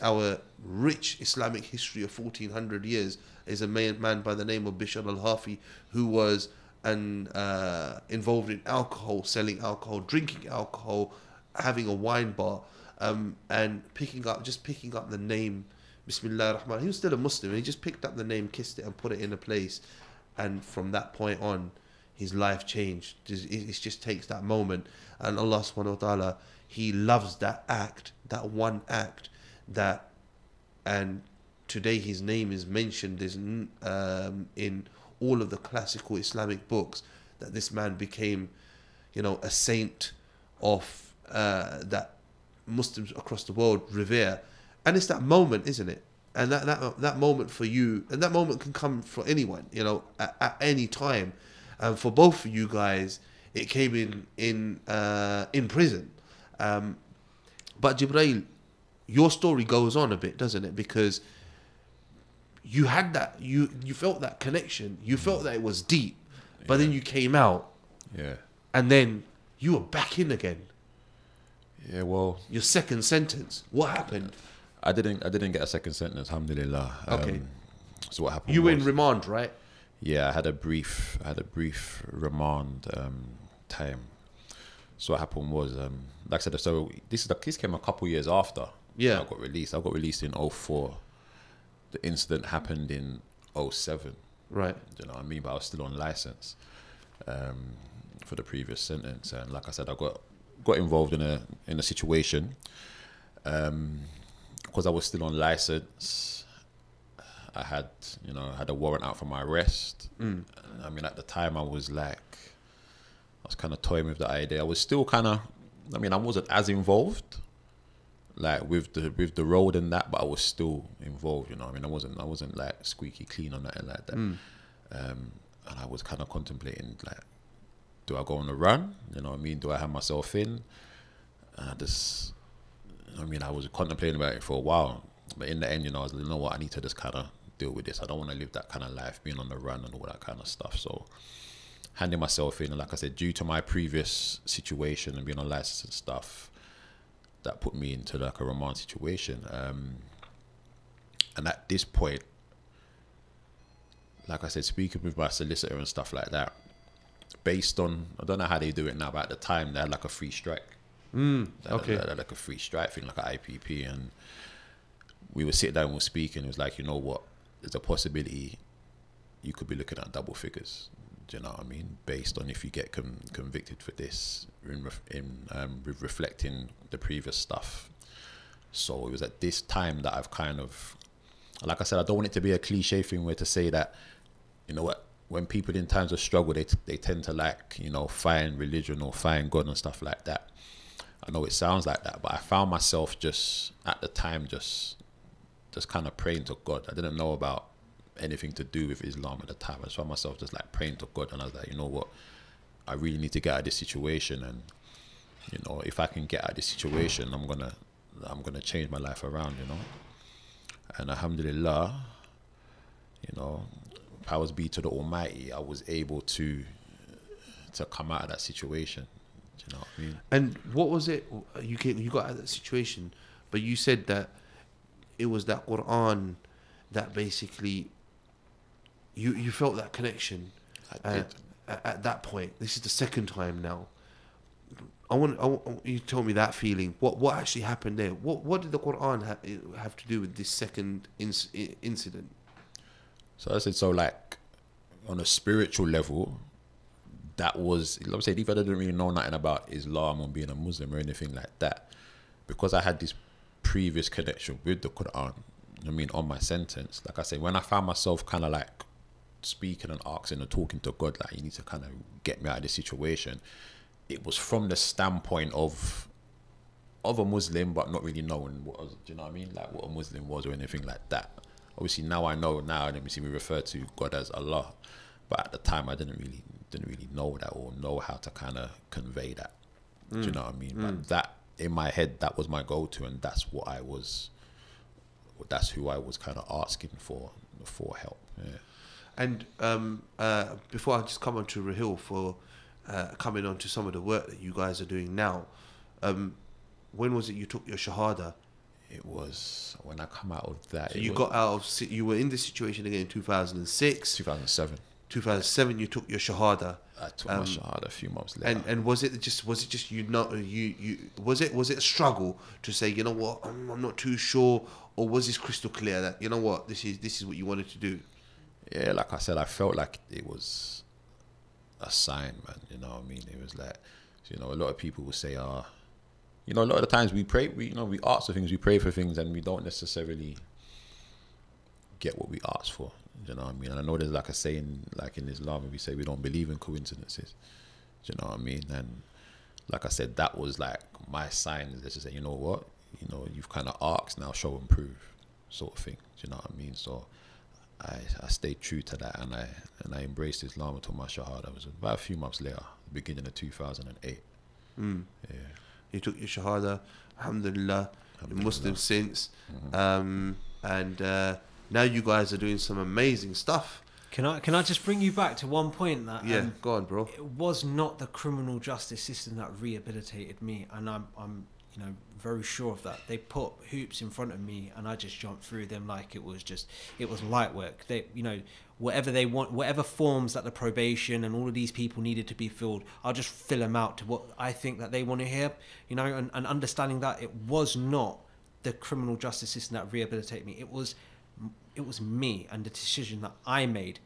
our rich Islamic history of 1400 years is a man by the name of Bishr al-Hafi, who was involved in alcohol, selling alcohol, drinking alcohol, having a wine bar, and picking up the name Bismillah ar-Rahman. He was still a Muslim, and he just picked up the name, kissed it, and put it in a place, and from that point on, his life changed. It just takes that moment, and Allah subhanahu wa ta'ala, He loves that act, that one act, and today his name is mentioned in all of the classical Islamic books, that this man became, you know, a saint of that Muslims across the world revere. And it's that moment, isn't it? And that moment for you, and that moment can come for anyone, you know, at any time. And for both of you guys, it came in prison. But Jibreel, your story goes on a bit, doesn't it? Because you had that, you felt that connection, you felt that it was deep, but then you came out, and then you were back in again. Yeah, well, your second sentence. What happened? I didn't get a second sentence, alhamdulillah. Okay. So what happened? You were in remand, right? Yeah, I had a brief remand time. So what happened was, like I said, so this came a couple years after. Yeah. I got released. I got released in 2004. The incident happened in 2007. Right. Do you know what I mean? But I was still on license for the previous sentence, and like I said, I got involved in a situation because I was still on license. I had a warrant out for my arrest. I mean, at the time, I was kind of toying with the idea. I was still kind of, I mean, I wasn't as involved, like with the road and that, but I was still involved. You know, I mean, I wasn't like squeaky clean or nothing like that. And I was kind of contemplating, like, do I go on a run? You know what I mean? Do I have myself in? I was contemplating about it for a while. But in the end, I was like, you know what? I need to just kind of deal with this. I don't want to live that kind of life, being on the run and all that kind of stuff. So handing myself in, and like I said, due to my previous situation and being on license and stuff, that put me into like a remand situation. And at this point, like I said, speaking with my solicitor and stuff like that, based on, I don't know how they do it now, but at the time they had like a free strike. They had like a free strike thing, like an IPP, and we would sit down and we'll speak, and it was like, you know what, there's a possibility you could be looking at double figures. Do you know what I mean? Based on if you get convicted for this, with reflecting the previous stuff. So it was at this time that I've kind of, like I said, I don't want it to be a cliche thing where to say that, you know what, when people in times of struggle, they tend to like, find religion or find God and stuff like that. I know it sounds like that, but I found myself just at the time just kind of praying to God. I didn't know about anything to do with Islam at the time. I just found myself just like praying to God, and I was like, you know what, I really need to get out of this situation, and if I can get out of this situation, I'm gonna change my life around, and alhamdulillah, powers be to the Almighty, I was able to come out of that situation. Do you know what I mean? And what was it? You got out of that situation, but you said that it was that Quran that basically you felt that connection. I did. At that point. This is the second time now. I want you told me that feeling. What actually happened there? What did the Quran have to do with this second incident? So I said, like on a spiritual level, that was, like I said, if I didn't really know nothing about Islam or being a Muslim or anything like that, because I had this previous connection with the Quran, on my sentence, like I said, when I found myself kind of like speaking and asking and talking to God, like, you need to kind of get me out of this situation, it was from the standpoint of a Muslim, but not really knowing what was, do you know what I mean? Like what a Muslim was or anything like that. Obviously now I know, we refer to God as Allah, but at the time I didn't really know that or know how to kind of convey that. Do you know what I mean? But that, in my head, that was my go-to, and that's who I was kind of asking for help. Yeah. And before I just come on to Rahil for coming on to some of the work that you guys are doing now, when was it you took your Shahada? It was when I come out of that. So you were in this situation again in 2006? 2007. 2007 you took your Shahada. I took my Shahada a few months later. And was it just was it a struggle to say, you know what, I'm not too sure, or was this crystal clear that, you know what, this is what you wanted to do? Yeah, like I said, I felt like it was a sign, man. You know what I mean? It was like, a lot of people will say, a lot of the times we pray, we ask for things, we pray for things, and we don't necessarily get what we ask for. Do you know what I mean? And I know there's like a saying, like in Islam, we say we don't believe in coincidences. Do you know what I mean? And like I said, that was like my sign, is to say, you know what, you've kind of asked, now show and prove, sort of thing. Do you know what I mean? So I stayed true to that, and I embraced Islam until my Shahada. It was about a few months later, beginning of 2008. Yeah. You took your Shahada, alhamdulillah, you're Muslim since, and now you guys are doing some amazing stuff. Can I just bring you back to one point that go on, bro. It was not the criminal justice system that rehabilitated me, and I'm very sure of that. They put hoops in front of me, and I just jumped through them like it was light work. They, whatever they want, whatever forms that the probation and all of these people needed to be filled, I'll just fill them out to what I think that they want to hear, and understanding that it was not the criminal justice system that rehabilitated me. It was me and the decision that I made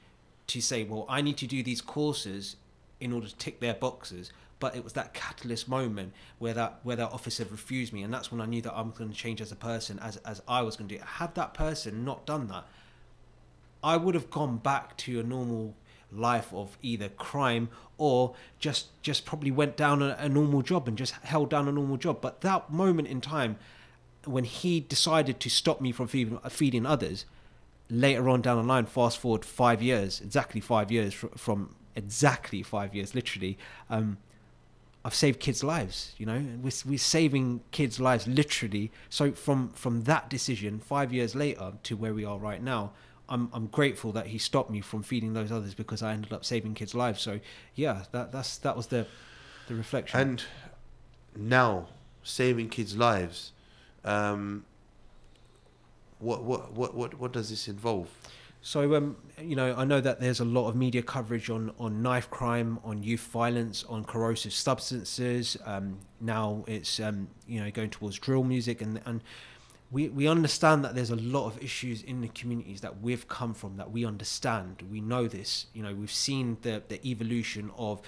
to say, well, I need to do these courses in order to tick their boxes. But it was that catalyst moment where that officer refused me, and that's when I knew that I'm going to change as a person, as I was going to do. Had that person not done that, I would have gone back to a normal life of either crime or just probably went down a normal job and just held down a normal job. But that moment in time, when he decided to stop me from feeding others, later on down the line, fast forward 5 years, exactly 5 years from exactly 5 years, literally, I've saved kids' lives. You know, we're saving kids' lives literally. So from that decision 5 years later to where we are right now, I'm grateful that he stopped me from feeding those others, because I ended up saving kids' lives. So yeah, that was the reflection. And now, saving kids' lives, what does this involve? So, you know, I know that there's a lot of media coverage on knife crime, on youth violence, on corrosive substances. Now it's, you know, going towards drill music. And we understand that there's a lot of issues in the communities that we've come from, that we understand. We know this. You know, we've seen the evolution of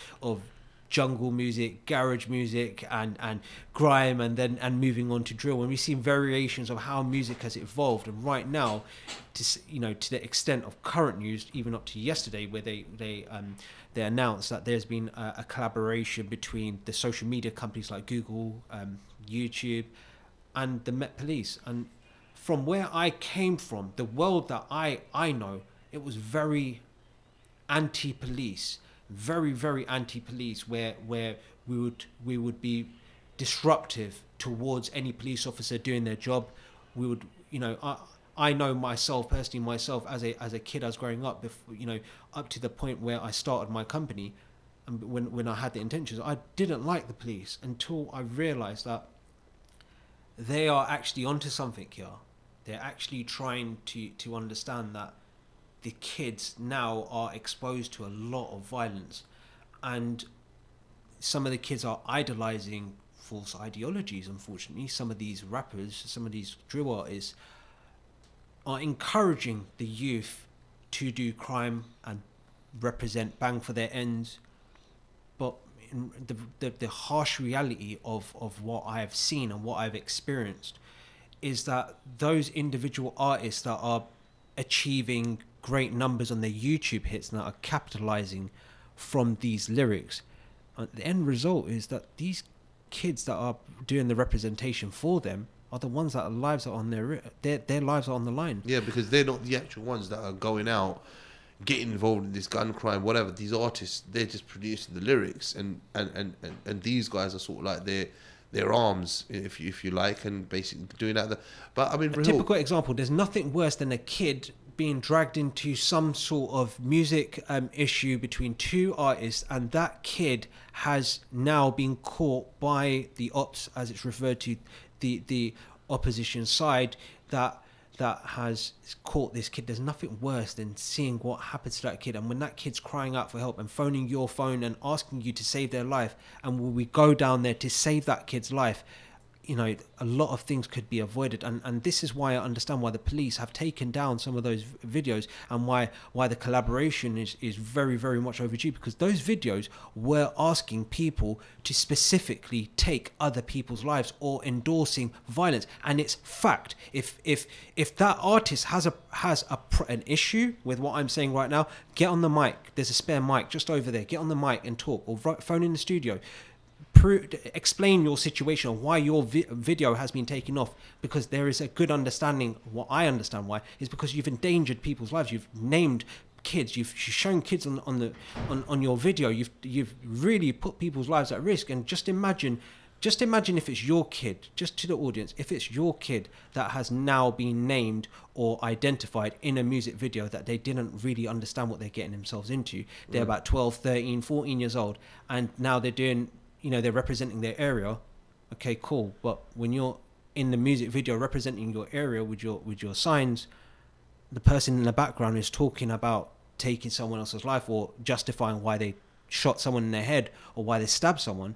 jungle music, garage music, and grime, and moving on to drill, and we've seen variations of how music has evolved. And right now, to the extent of current news, even up to yesterday, where they announced that there's been a collaboration between the social media companies like Google, YouTube, and the Met Police. And from where I came from, the world that I know, it was very anti-police. Very, very anti-police, where we would be disruptive towards any police officer doing their job. We would, you know, I know myself personally, as a kid, I was growing up, you know, up to the point where I started my company, and when I had the intentions, I didn't like the police until I realised that they are actually onto something here. They're actually trying to understand that the kids now are exposed to a lot of violence, and some of the kids are idolizing false ideologies. Unfortunately, some of these rappers, some of these drill artists are encouraging the youth to do crime and represent bang for their ends. But in the harsh reality of what I have seen and what I've experienced is that those individual artists that are achieving great numbers on their YouTube hits and that are capitalizing from these lyrics, the end result is that these kids that are doing the representation for them are the ones that their lives are on their lives are on the line. Yeah, because they're not the actual ones that are going out, getting involved in this gun crime, whatever. These artists, they're just producing the lyrics, and these guys are sort of like their arms, if you like, and basically doing that. But I mean, a typical example, there's nothing worse than a kid being dragged into some sort of music issue between two artists, and that kid has now been caught by the ops, as it's referred to, the opposition side that has caught this kid. There's nothing worse than seeing what happens to that kid, and when that kid's crying out for help and phoning your phone and asking you to save their life, and when we go down there to save that kid's life, you know, a lot of things could be avoided. And this is why I understand why the police have taken down some of those videos, and why the collaboration is very, very much overdue, because those videos were asking people to specifically take other people's lives or endorsing violence. And it's fact. If that artist has an issue with what I'm saying right now, get on the mic. There's a spare mic just over there. Get on the mic and talk, or phone in the studio. Explain your situation, or why your video has been taken off, because there is a good understanding. What I understand why is because you've endangered people's lives. You've named kids. You've shown kids on your video. You've really put people's lives at risk. And just imagine if it's your kid, just to the audience, if it's your kid that has now been named or identified in a music video that they didn't really understand what they're getting themselves into. They're about 12, 13, 14 years old, and now they're doing, you know, they're representing their area. Okay, cool. But when you're in the music video representing your area with your signs, the person in the background is talking about taking someone else's life, or justifying why they shot someone in their head or why they stabbed someone.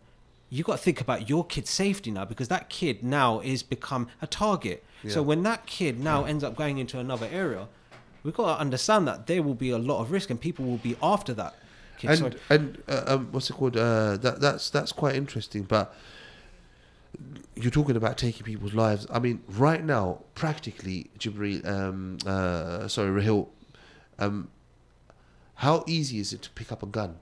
You got to think about your kid's safety now, because that kid now is become a target. Yeah. So when that kid now ends up going into another area, we've got to understand that there will be a lot of risk, and people will be after that. And what's it called? That's quite interesting. But you're talking about taking people's lives. I mean, right now, practically, Rahil, how easy is it to pick up a gun?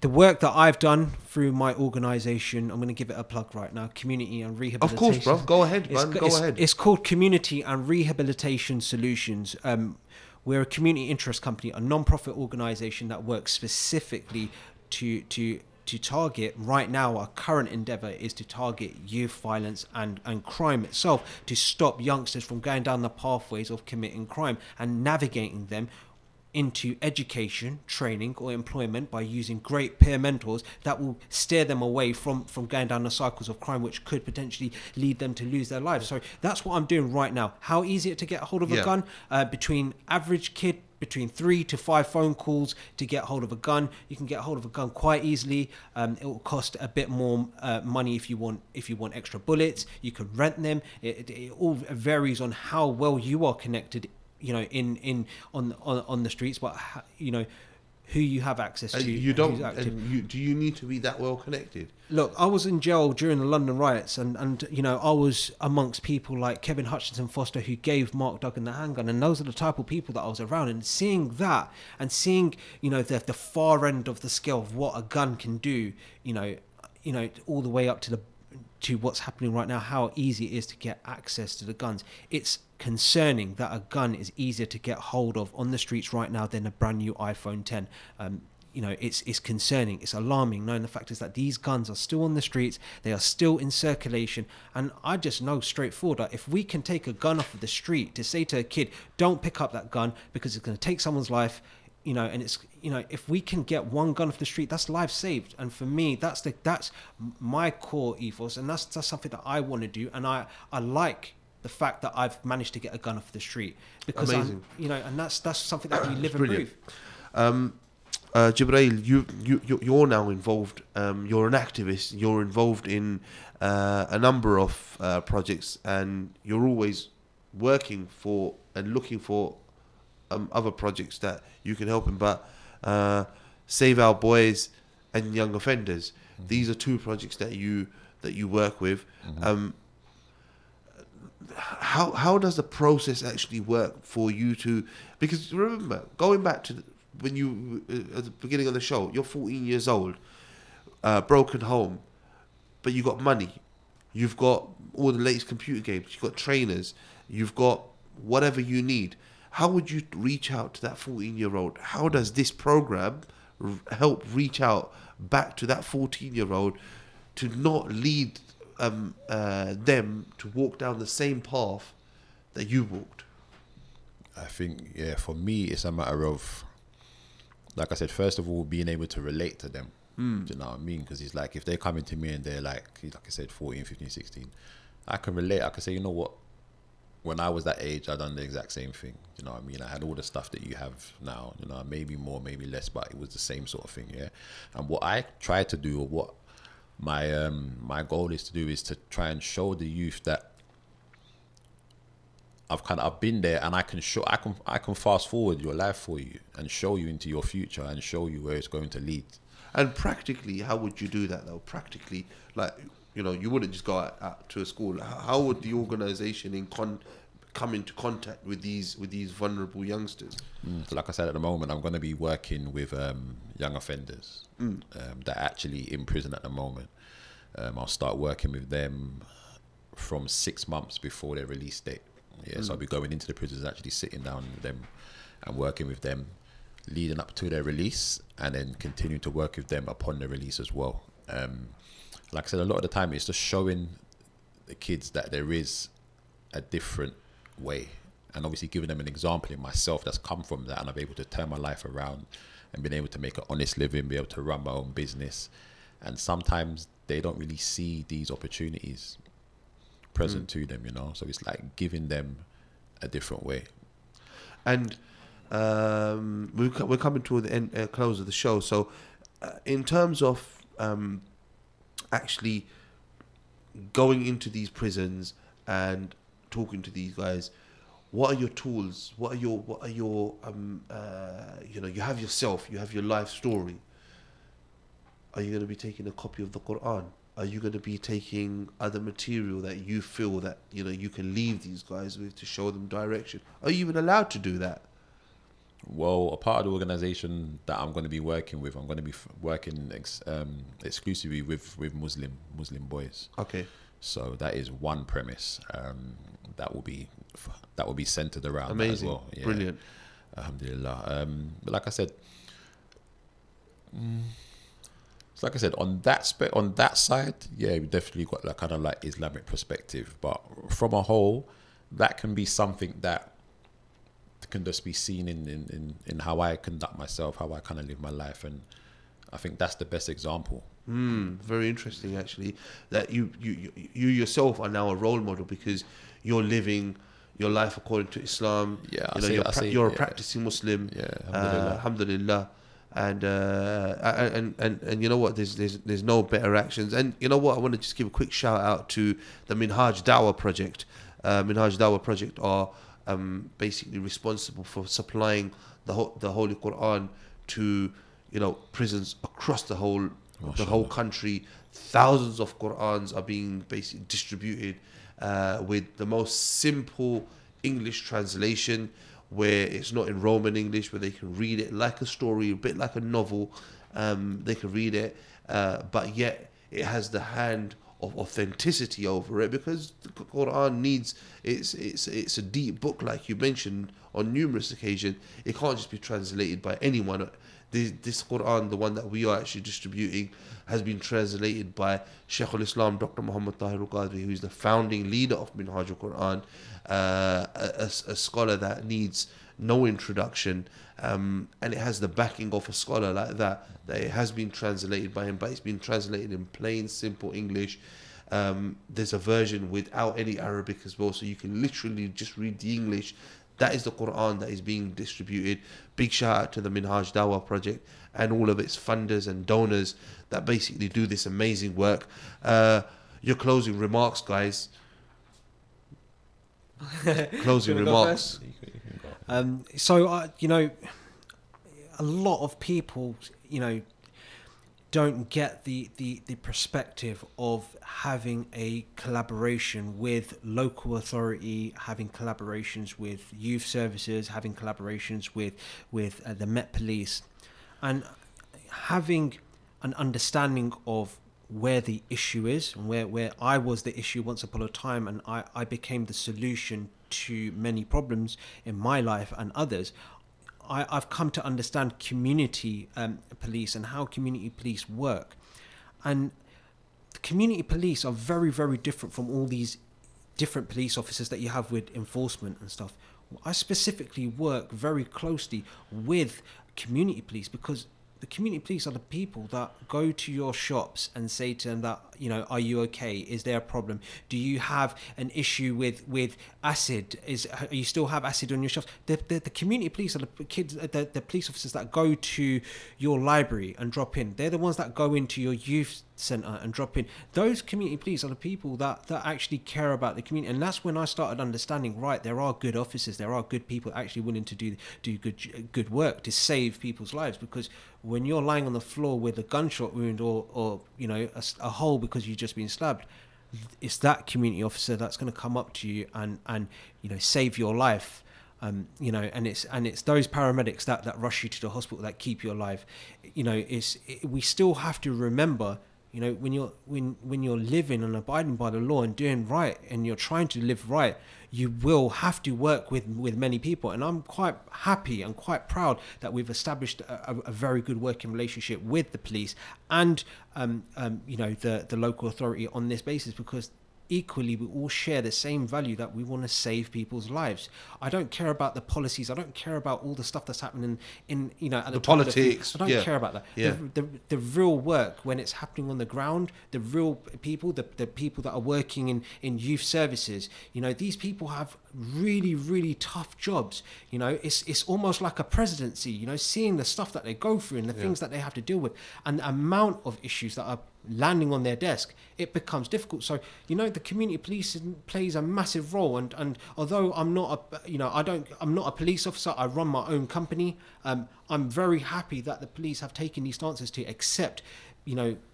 the work that I've done through my organisation, I'm going to give it a plug right now, Community and Rehabilitation. Of course, bro. Go ahead, man. Go ahead. It's called Community and Rehabilitation Solutions. We're a community interest company, a non-profit organisation that works specifically to target. Right now, our current endeavour is to target youth violence and crime itself, to stop youngsters from going down the pathways of committing crime and navigating them into education, training or employment by using great peer mentors that will steer them away from going down the cycles of crime, which could potentially lead them to lose their lives. So that's what I'm doing right now. How easy it to get a hold of a gun? Between average kid, between 3 to 5 phone calls to get hold of a gun. You can get hold of a gun quite easily. It will cost a bit more money if you want extra bullets. You can rent them. It all varies on how well you are connected, on the streets, but who you have access to. You don't. And do you need to be that well connected? Look, I was in jail during the London riots, and I was amongst people like Kevin Hutchinson Foster, who gave Mark Duggan the handgun, and those are the type of people that I was around. And seeing that, and seeing the far end of the scale of what a gun can do, all the way up to what's happening right now, how easy it is to get access to the guns. It's concerning that a gun is easier to get hold of on the streets right now than a brand new iPhone 10. It's concerning, it's alarming, knowing the fact is that these guns are still on the streets, they are still in circulation. And I just know straightforward that if we can take a gun off of the street to say to a kid, don't pick up that gun because it's going to take someone's life, and it's, if we can get one gun off the street, that's life saved. And for me, that's my core ethos, and that's something that I want to do. And I like the fact that I've managed to get a gun off the street, because amazing. And that's something that we live and breathe. Jibreel, you're now involved. You're an activist. You're involved in a number of projects, and you're always working for and looking for other projects that you can help in. But Save Our Boys and Young Offenders, these are 2 projects that you work with. How does the process actually work for you to? Because remember, going back to when you at the beginning of the show, you're 14 years old, broken home, but you got money, you've got all the latest computer games, you've got trainers, you've got whatever you need. How would you reach out to that 14-year-old? How does this program help reach out back to that 14-year-old to not lead them to walk down the same path that you walked? I think, for me, it's a matter of, like I said, first of all, being able to relate to them. Do you know what I mean? Because it's like, if they're coming to me and they're like I said, 14, 15, 16, I can relate. I can say, you know what? When I was that age, I done the exact same thing. You know what I mean? I had all the stuff that you have now, maybe more, maybe less, but it was the same sort of thing, yeah? And what I try to do, or what my goal is to do, is to try and show the youth that I've been there, and I can fast forward your life for you and show you into your future and show you where it's going to lead. And practically, how would you do that though? Practically, like, you wouldn't just go out to a school. How would the organisation come into contact with these vulnerable youngsters? So like I said, at the moment, I'm going to be working with young offenders that are actually in prison at the moment. I'll start working with them from 6 months before their release date. So I'll be going into the prisons, actually sitting down with them and working with them leading up to their release, and then continue to work with them upon their release as well. Like I said, a lot of the time it's just showing the kids that there is a different way, and obviously giving them an example in myself that's come from that, and I'm able to turn my life around and been able to make an honest living, be able to run my own business. And sometimes they don't really see these opportunities present to them, so it's like giving them a different way. And we're coming to the end, close of the show, so in terms of actually going into these prisons and talking to these guys, what are your tools? What are your you have yourself, you have your life story. Are you going to be taking a copy of the Quran? Are you going to be taking other material that you feel that you can leave these guys with to show them direction? Are you even allowed to do that? Well, a part of the organization that I'm going to be working with, I'm going to be working exclusively with Muslim boys. Okay. So that is one premise that will be centered around Amazing. that as well. Yeah. Brilliant. Alhamdulillah. But like I said, on that side, yeah, we definitely got that kind of like Islamic perspective. But from a whole, that can be something that can just be seen in how I conduct myself, how I kind of live my life, and I think that's the best example. Very interesting, actually, that you yourself are now a role model because you're living your life according to Islam. Yeah, you're a practicing Muslim. Yeah, alhamdulillah. And you know what? There's no better actions. And you know what? I want to just give a quick shout out to the Minhaj Dawah project. Minhaj Dawah project are basically responsible for supplying the Holy Quran to prisons across the whole country. Thousands of Qurans are being basically distributed with the most simple English translation, where it's not in Roman English, where they can read it like a story, a bit like a novel. They can read it, but yet it has the hand of authenticity over it, because the Quran needs, it's a deep book, like you mentioned on numerous occasions. It can't just be translated by anyone. This Quran, the one that we are actually distributing, has been translated by Shaykh al-Islam Dr. Muhammad Tahir al-Qadri, who is the founding leader of Minhaj al-Quran, a scholar that needs no introduction, and it has the backing of a scholar like that it has been translated by him, but it's been translated in plain, simple English. There's a version without any Arabic as well, so you can literally just read the English. That is the Quran that is being distributed. Big shout out to the Minhaj Dawah project and all of its funders and donors that basically do this amazing work. Your closing remarks, guys. Closing remarks. So a lot of people, don't get the perspective of having a collaboration with local authority, having collaborations with youth services, having collaborations with the Met Police, and having an understanding of where the issue is and where I was the issue once upon a time, and I became the solution to many problems in my life and others. I've come to understand community police and how community police work. And the community police are very, very different from all these different police officers that you have with enforcement and stuff. I specifically work very closely with community police because the community police are the people that go to your shops and say to them that, are you okay? Is there a problem? Do you have an issue with acid? You still have acid on your shops? The community police are the kids, the police officers that go to your library and drop in. They're the ones that go into your youth centre and drop in. Those community police are the people that actually care about the community. And that's when I started understanding, right, there are good officers, there are good people actually willing to do good work to save people's lives. Because when you're lying on the floor with a gunshot wound or a hole because you've just been stabbed, it's that community officer that's going to come up to you and save your life. And it's those paramedics that rush you to the hospital that keep you alive. We still have to remember, when you're living and abiding by the law and doing right, and you're trying to live right, you will have to work with many people. And I'm quite happy and quite proud that we've established a very good working relationship with the police and the local authority on this basis, because equally we all share the same value that we want to save people's lives. I don't care about the policies, I don't care about all the stuff that's happening at the politics. I don't care about that. Yeah. The real work, when it's happening on the ground, the real people, the people that are working in youth services, these people have really, really tough jobs. It's almost like a presidency, seeing the stuff that they go through and the things that they have to deal with, and the amount of issues that are landing on their desk, it becomes difficult. So the community policing plays a massive role, and although I'm not a police officer, I run my own company. I'm very happy that the police have taken these stances to accept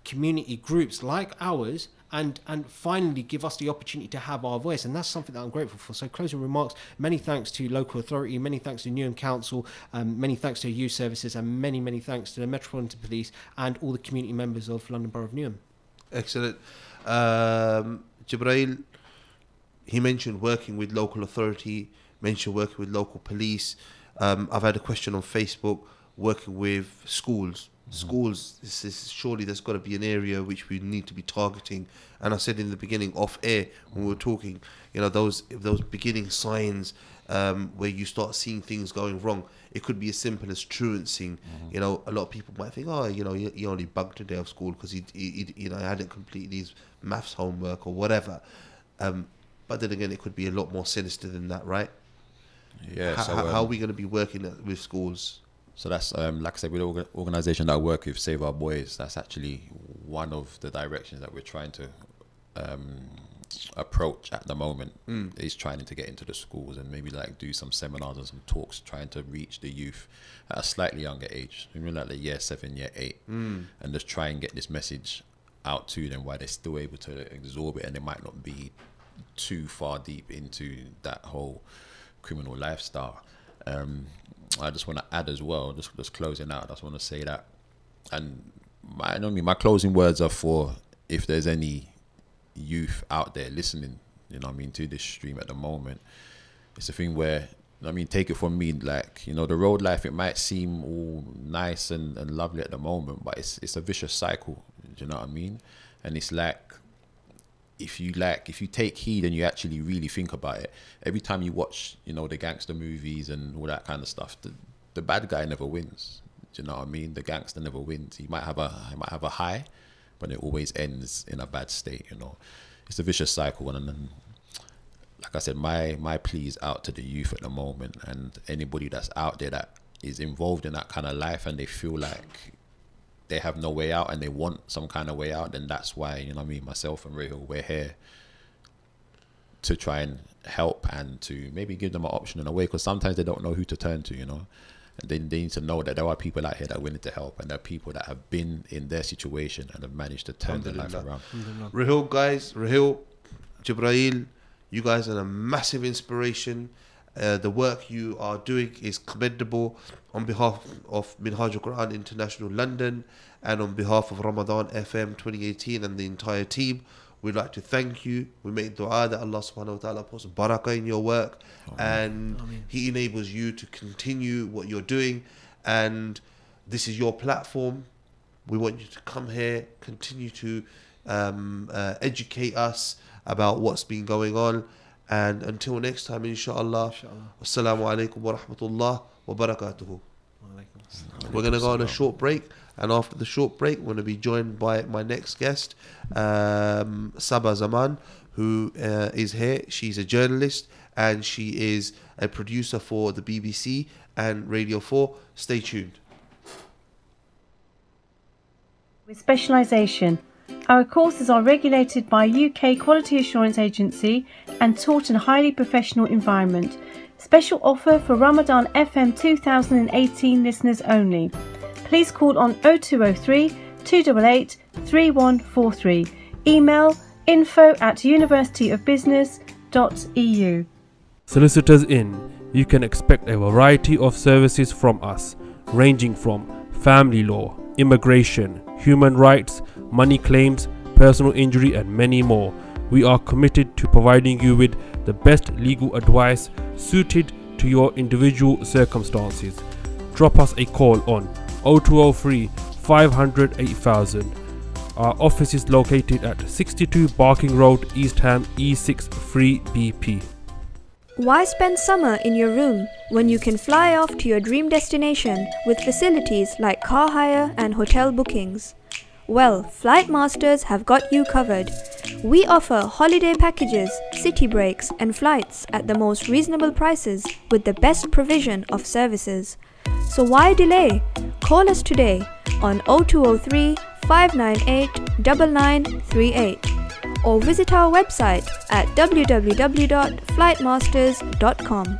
community groups like ours, and finally give us the opportunity to have our voice. And that's something that I'm grateful for. So closing remarks, many thanks to local authority, many thanks to Newham Council, many thanks to youth services, and many thanks to the Metropolitan Police and all the community members of London Borough of Newham. Excellent. Jibrail, he mentioned working with local authority, mentioned working with local police. I've had a question on Facebook, working with schools. Schools, surely there's got to be an area which we need to be targeting. And I said in the beginning, off air, when we were talking, those beginning signs where you start seeing things going wrong. It could be as simple as truancy. A lot of people might think, he only bunked a day of school because he hadn't completed his maths homework or whatever. But then again, it could be a lot more sinister than that, right? Yeah. How are we going to be working with schools? So that's, like I said, with the organisation that I work with, Save Our Boys, that's actually one of the directions that we're trying to approach at the moment, is trying to get into the schools and maybe do some seminars and some talks, trying to reach the youth at a slightly younger age, maybe like year 7, year 8, and just try and get this message out to them while they're still able to absorb it and they might not be too far deep into that whole criminal lifestyle. I just want to add as well, just closing out, I just want to say that, and my closing words are for, if there's any youth out there listening, to this stream at the moment, it's a thing where, take it from me, the road life, it might seem all nice and lovely at the moment, but it's a vicious cycle, do you know what I mean? And it's if you take heed and you actually really think about it, every time you watch, the gangster movies and all that kind of stuff, the bad guy never wins. Do you know what I mean? The gangster never wins. He might have a high, but it always ends in a bad state. It's a vicious cycle. And like I said, my plea is out to the youth at the moment, and anybody that's out there that is involved in that kind of life and they feel like they have no way out and they want some kind of way out, then that's why, myself and Rahul, we're here to try and help and to maybe give them an option in a way, because sometimes they don't know who to turn to, and they need to know that there are people out here that are willing to help, and there are people that have been in their situation and have managed to turn their life around. Rahul, Jibrail, you guys are a massive inspiration. The work you are doing is commendable. On behalf of Minhaj al-Quran International London and on behalf of Ramadan FM 2018 and the entire team, we'd like to thank you. We make dua that Allah subhanahu wa ta'ala puts barakah in your work, and He enables you to continue what you're doing. And this is your platform. We want you to come here, continue to educate us about what's been going on. And until next time, inshallah. Assalamu alaikum wa rahmatullah wa barakatuhu. We're going to go on a short break, and after the short break, we're going to be joined by my next guest, Saba Zaman, who is here. She's a journalist and she is a producer for the BBC and Radio 4. Stay tuned. With specialisation. Our courses are regulated by UK Quality Assurance Agency and taught in a highly professional environment. Special offer for Ramadan FM 2018 listeners only. Please call on 0203 288 3143. Email info@universityofbusiness.eu. Solicitors in. You can expect a variety of services from us, ranging from family law, immigration, human rights, money claims, personal injury and many more. We are committed to providing you with the best legal advice suited to your individual circumstances. Drop us a call on 0203 500 8000. Our office is located at 62 Barking Road, East Ham, E6 3BP. Why spend summer in your room when you can fly off to your dream destination with facilities like car hire and hotel bookings? Well, Flight Masters have got you covered. We offer holiday packages, city breaks and flights at the most reasonable prices with the best provision of services. So why delay? Call us today on 0203 598 9938 or visit our website at www.flightmasters.com.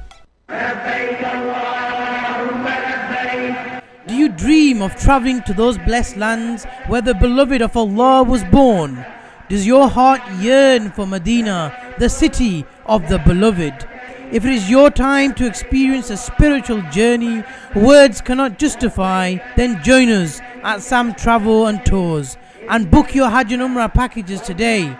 Do you dream of travelling to those blessed lands where the beloved of Allah was born? Does your heart yearn for Medina, the city of the beloved? If it is your time to experience a spiritual journey words cannot justify, then join us at Sam Travel and Tours and book your Hajj and Umrah packages today.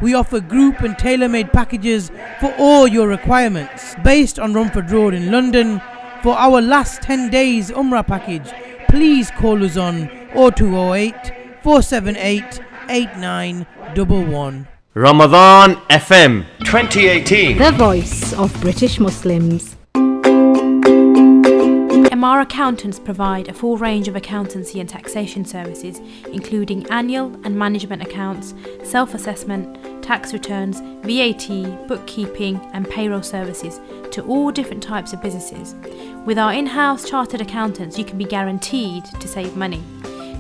We offer group and tailor-made packages for all your requirements. Based on Romford Road in London, for our last 10 days Umrah package, please call us on 0208 478 8911. Ramadan FM 2018. The voice of British Muslims. MR Accountants provide a full range of accountancy and taxation services, including annual and management accounts, self-assessment, tax returns, VAT, bookkeeping and payroll services to all different types of businesses. With our in-house chartered accountants, you can be guaranteed to save money.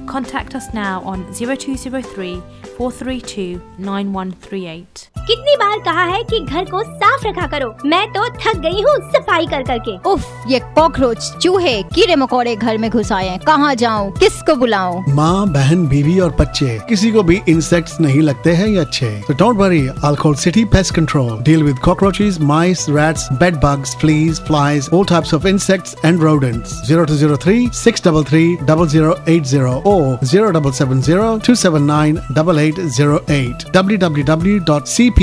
Contact us now on 0203 432 9138. कितनी बार कहा है कि घर को साफ रखा करो। मैं तो थक गई हूँ सफाई कर करके। उफ, ये कॉकरोच, चूहे, कीड़े मकोड़े घर में घुस आए हैं। कहाँ जाऊँ, किसको बुलाऊं? माँ, बहन, बीवी और बच्चे, किसी को भी इंसेक्ट्स नहीं लगते हैं ये अच्छे। So don't worry, I'll call City Pest Control. Deal with cockroaches, mice, rats, bed bugs, fleas, flies, all types of insects and rodents. 0203 633 0080 or 0770 279 8808. www.cpestc.com.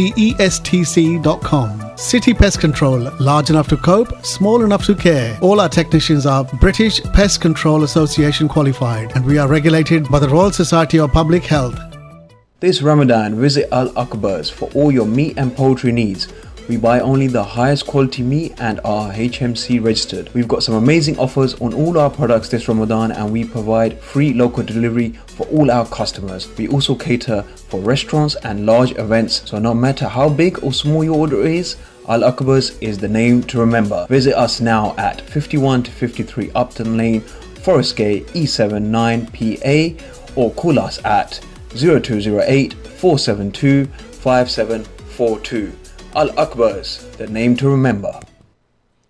City Pest Control, large enough to cope, small enough to care. All our technicians are British Pest Control Association qualified and we are regulated by the Royal Society of Public Health. This Ramadan, visit Al Akbar's for all your meat and poultry needs. We buy only the highest quality meat and are HMC registered. We've got some amazing offers on all our products this Ramadan and we provide free local delivery for all our customers. We also cater for restaurants and large events, so no matter how big or small your order is, Al Akbar's is the name to remember. Visit us now at 51 to 53 Upton Lane, Forest Gate, E79PA or call us at 0208 472 5742. Al Akbar's, the name to remember.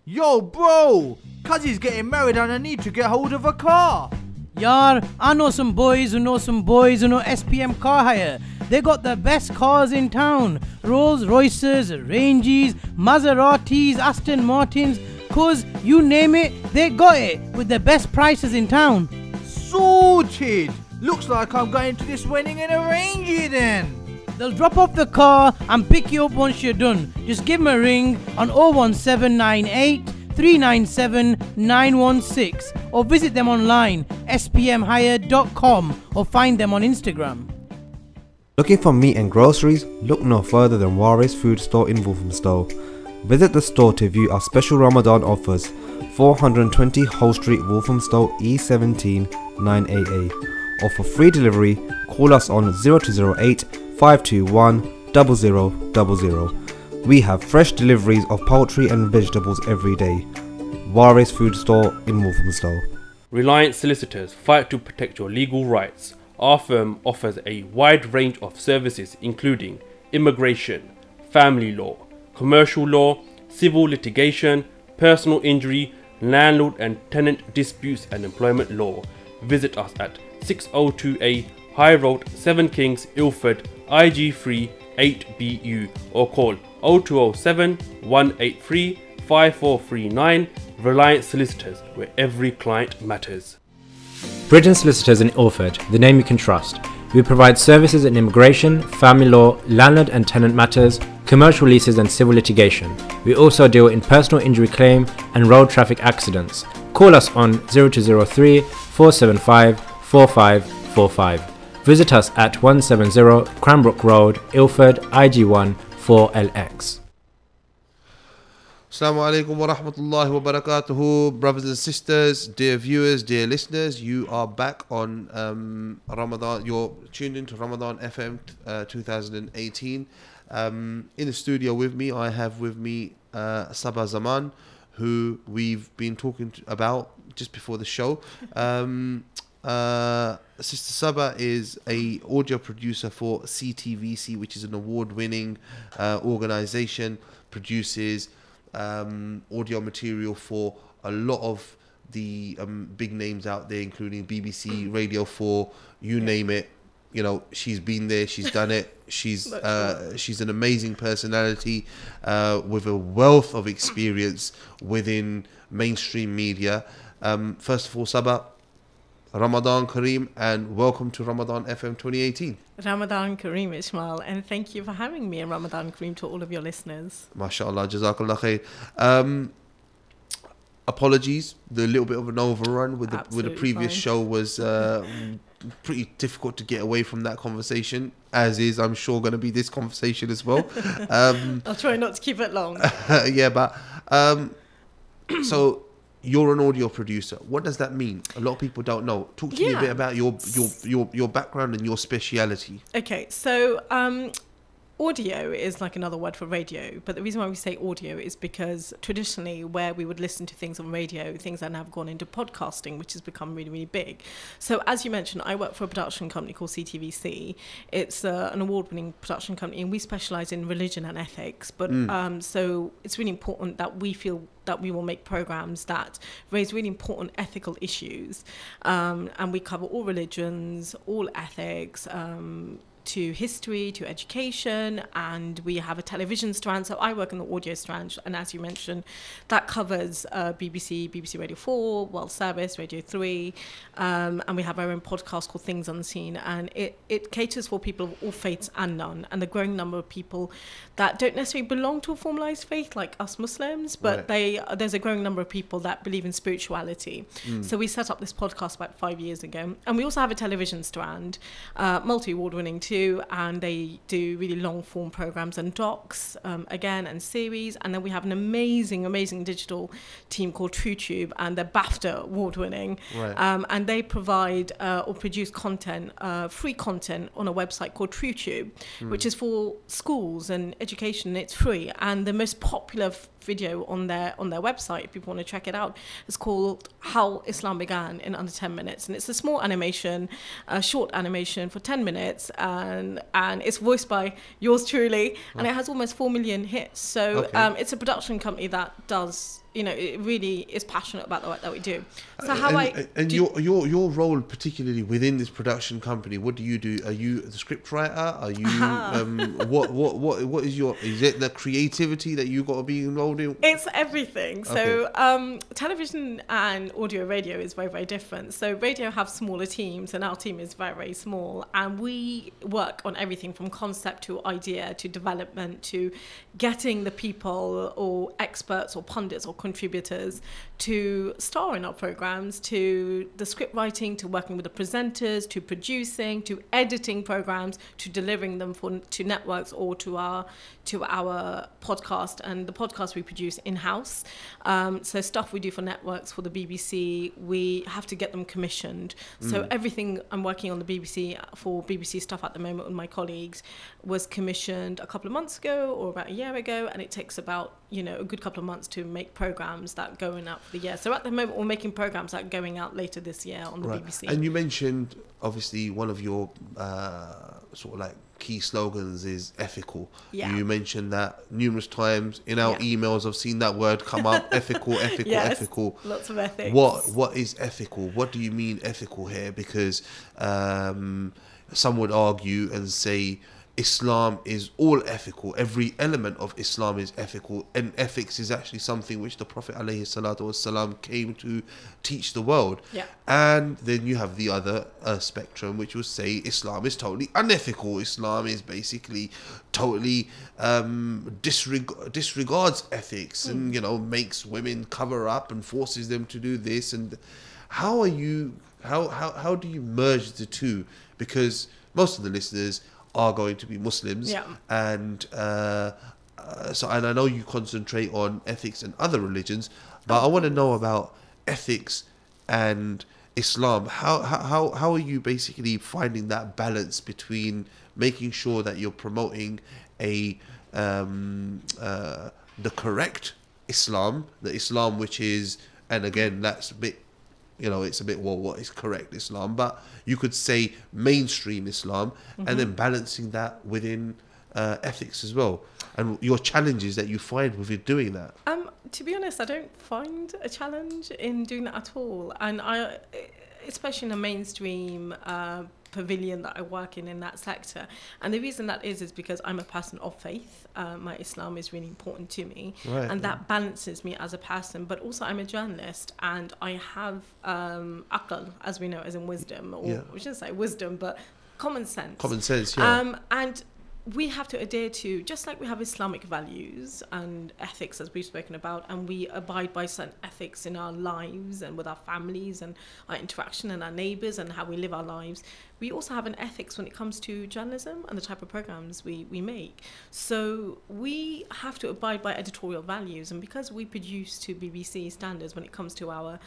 Yo, bro! Cuzzy's getting married and I need to get hold of a car. Yar, I know some boys who know SPM car hire. They got the best cars in town. Rolls Royces, Ranges, Maseratis, Aston Martins. Cause you name it, they got it. With the best prices in town. Sorted! Looks like I'm going to this wedding in a Range then. They'll drop off the car and pick you up once you're done. Just give them a ring on 01798 397 916 or visit them online spmhire.com or find them on Instagram. Looking for meat and groceries? Look no further than Waris Food Store in Walthamstow. Visit the store to view our special Ramadan offers. 420 Hull Street, Walthamstow, E17 9AA. Or for free delivery, call us on 0208 521 0000. We have fresh deliveries of poultry and vegetables every day. Waris Food Store in Walthamstow. Reliant Solicitors fight to protect your legal rights. Our firm offers a wide range of services including immigration, family law, commercial law, civil litigation, personal injury, landlord and tenant disputes and employment law. Visit us at 602A High Road, 7 Kings, Ilford, IG3 8BU or call 0207 183 5439. Reliant Solicitors, where every client matters. Britton Solicitors in Ilford, the name you can trust. We provide services in immigration, family law, landlord and tenant matters, commercial leases and civil litigation. We also deal in personal injury claim and road traffic accidents. Call us on 0203 475 4545. Visit us at 170 Cranbrook Road, Ilford, IG1 4LX. Assalamu alaikum wa rahmatullahi wa barakatuhu, brothers and sisters, dear viewers, dear listeners. You are back on Ramadan. You're tuned into Ramadan FM 2018. In the studio with me, I have with me Sabah Zaman, who we've been talking about just before the show. Sister Sabah is a audio producer for CTVC, which is an award-winning organization, produces audio material for a lot of the big names out there, including BBC, Radio 4, you name it. You know, she's been there, she's done it. She's an amazing personality with a wealth of experience within mainstream media. First of all, Sabah, Ramadan Kareem, and welcome to Ramadan FM 2018. Ramadan Kareem, Ismail, and thank you for having me, and Ramadan Kareem to all of your listeners. MashaAllah, Jazakallah khair. Apologies, the little bit of an overrun with the previous show was pretty difficult to get away from that conversation, as is, I'm sure, going to be this conversation as well. I'll try not to keep it long. Yeah, but so you're an audio producer. What does that mean? A lot of people don't know. Talk to me a bit about your background and your speciality. Okay, so audio is like another word for radio, but the reason why we say audio is because traditionally where we would listen to things on radio, things that have gone into podcasting, which has become really, really big. So as you mentioned, I work for a production company called CTVC. It's an award-winning production company, and we specialize in religion and ethics. But so it's really important that we feel that we will make programs that raise really important ethical issues. And we cover all religions, all ethics, to history, to education, and we have a television strand. So I work in the audio strand, and as you mentioned, that covers BBC, BBC Radio 4, World Service, Radio 3, and we have our own podcast called Things Unseen, and it caters for people of all faiths and none, and the growing number of people that don't necessarily belong to a formalized faith like us Muslims, but there's a growing number of people that believe in spirituality. So we set up this podcast about 5 years ago, and we also have a television strand, multi-award winning too, and they do really long form programs and docs again, and series. And then we have an amazing digital team called TrueTube, and they're BAFTA award winning, and they provide or produce content, free content on a website called TrueTube, which is for schools and education. It's free, and the most popular video on their website, if people want to check it out, is called How Islam Began in Under 10 Minutes, and it's a small animation, a short animation for 10 minutes, and it's voiced by yours truly, and it has almost 4 million hits. So it's a production company that does, it really is passionate about the work that we do. So your role, particularly within this production company, what do you do? Are you the script writer? Are you what is it the creativity that you got to be involved in? It's everything. So television and audio radio is very, very different. So radio have smaller teams, and our team is very, very small, and we work on everything from concept to idea to development to getting the people or experts or pundits or contributors to star in our programs, to the script writing, to working with the presenters, to producing, to editing programs, to delivering them to networks or to our podcast. And the podcast we produce in-house. So stuff we do for networks, for the BBC, we have to get them commissioned. So everything I'm working on the BBC for BBC stuff at the moment with my colleagues was commissioned a couple of months ago or about a year ago, and it takes about a good couple of months to make programs that are going out for the year. So at the moment we're making programs that are going out later this year on the BBC. And you mentioned obviously one of your sort of like key slogans is ethical. You mentioned that numerous times in our emails. I've seen that word come up. ethical ethical. Lots of ethics. What is ethical? What do you mean ethical here? Because some would argue and say Islam is all ethical. Every element of Islam is ethical, and ethics is actually something which the Prophet ﷺ came to teach the world. And then you have the other spectrum, which will say Islam is totally unethical. Islam is basically totally disregards ethics and makes women cover up and forces them to do this. And how do you merge the two? Because most of the listeners are going to be Muslims, and so I know you concentrate on ethics and other religions, but I want to know about ethics and Islam. How are you basically finding that balance between making sure that you're promoting the correct Islam, the Islam which is, and again that's a bit, it's a bit, what is correct Islam, but you could say mainstream Islam, and then balancing that within ethics as well, and your challenges that you find with doing that? To be honest, I don't find a challenge in doing that at all. And especially in a mainstream pavilion that I work in that sector. And the reason that is because I'm a person of faith. My Islam is really important to me. Right, and that balances me as a person. But also I'm a journalist and I have aql, as we know, as in wisdom. Or we shouldn't say wisdom, but common sense. Common sense, yeah. And we have to adhere to, just like we have Islamic values and ethics, as we've spoken about, and we abide by certain ethics in our lives and with our families and our interaction and our neighbours and how we live our lives. We also have an ethics when it comes to journalism and the type of programs we make. So we have to abide by editorial values, and because we produce to BBC standards when it comes to our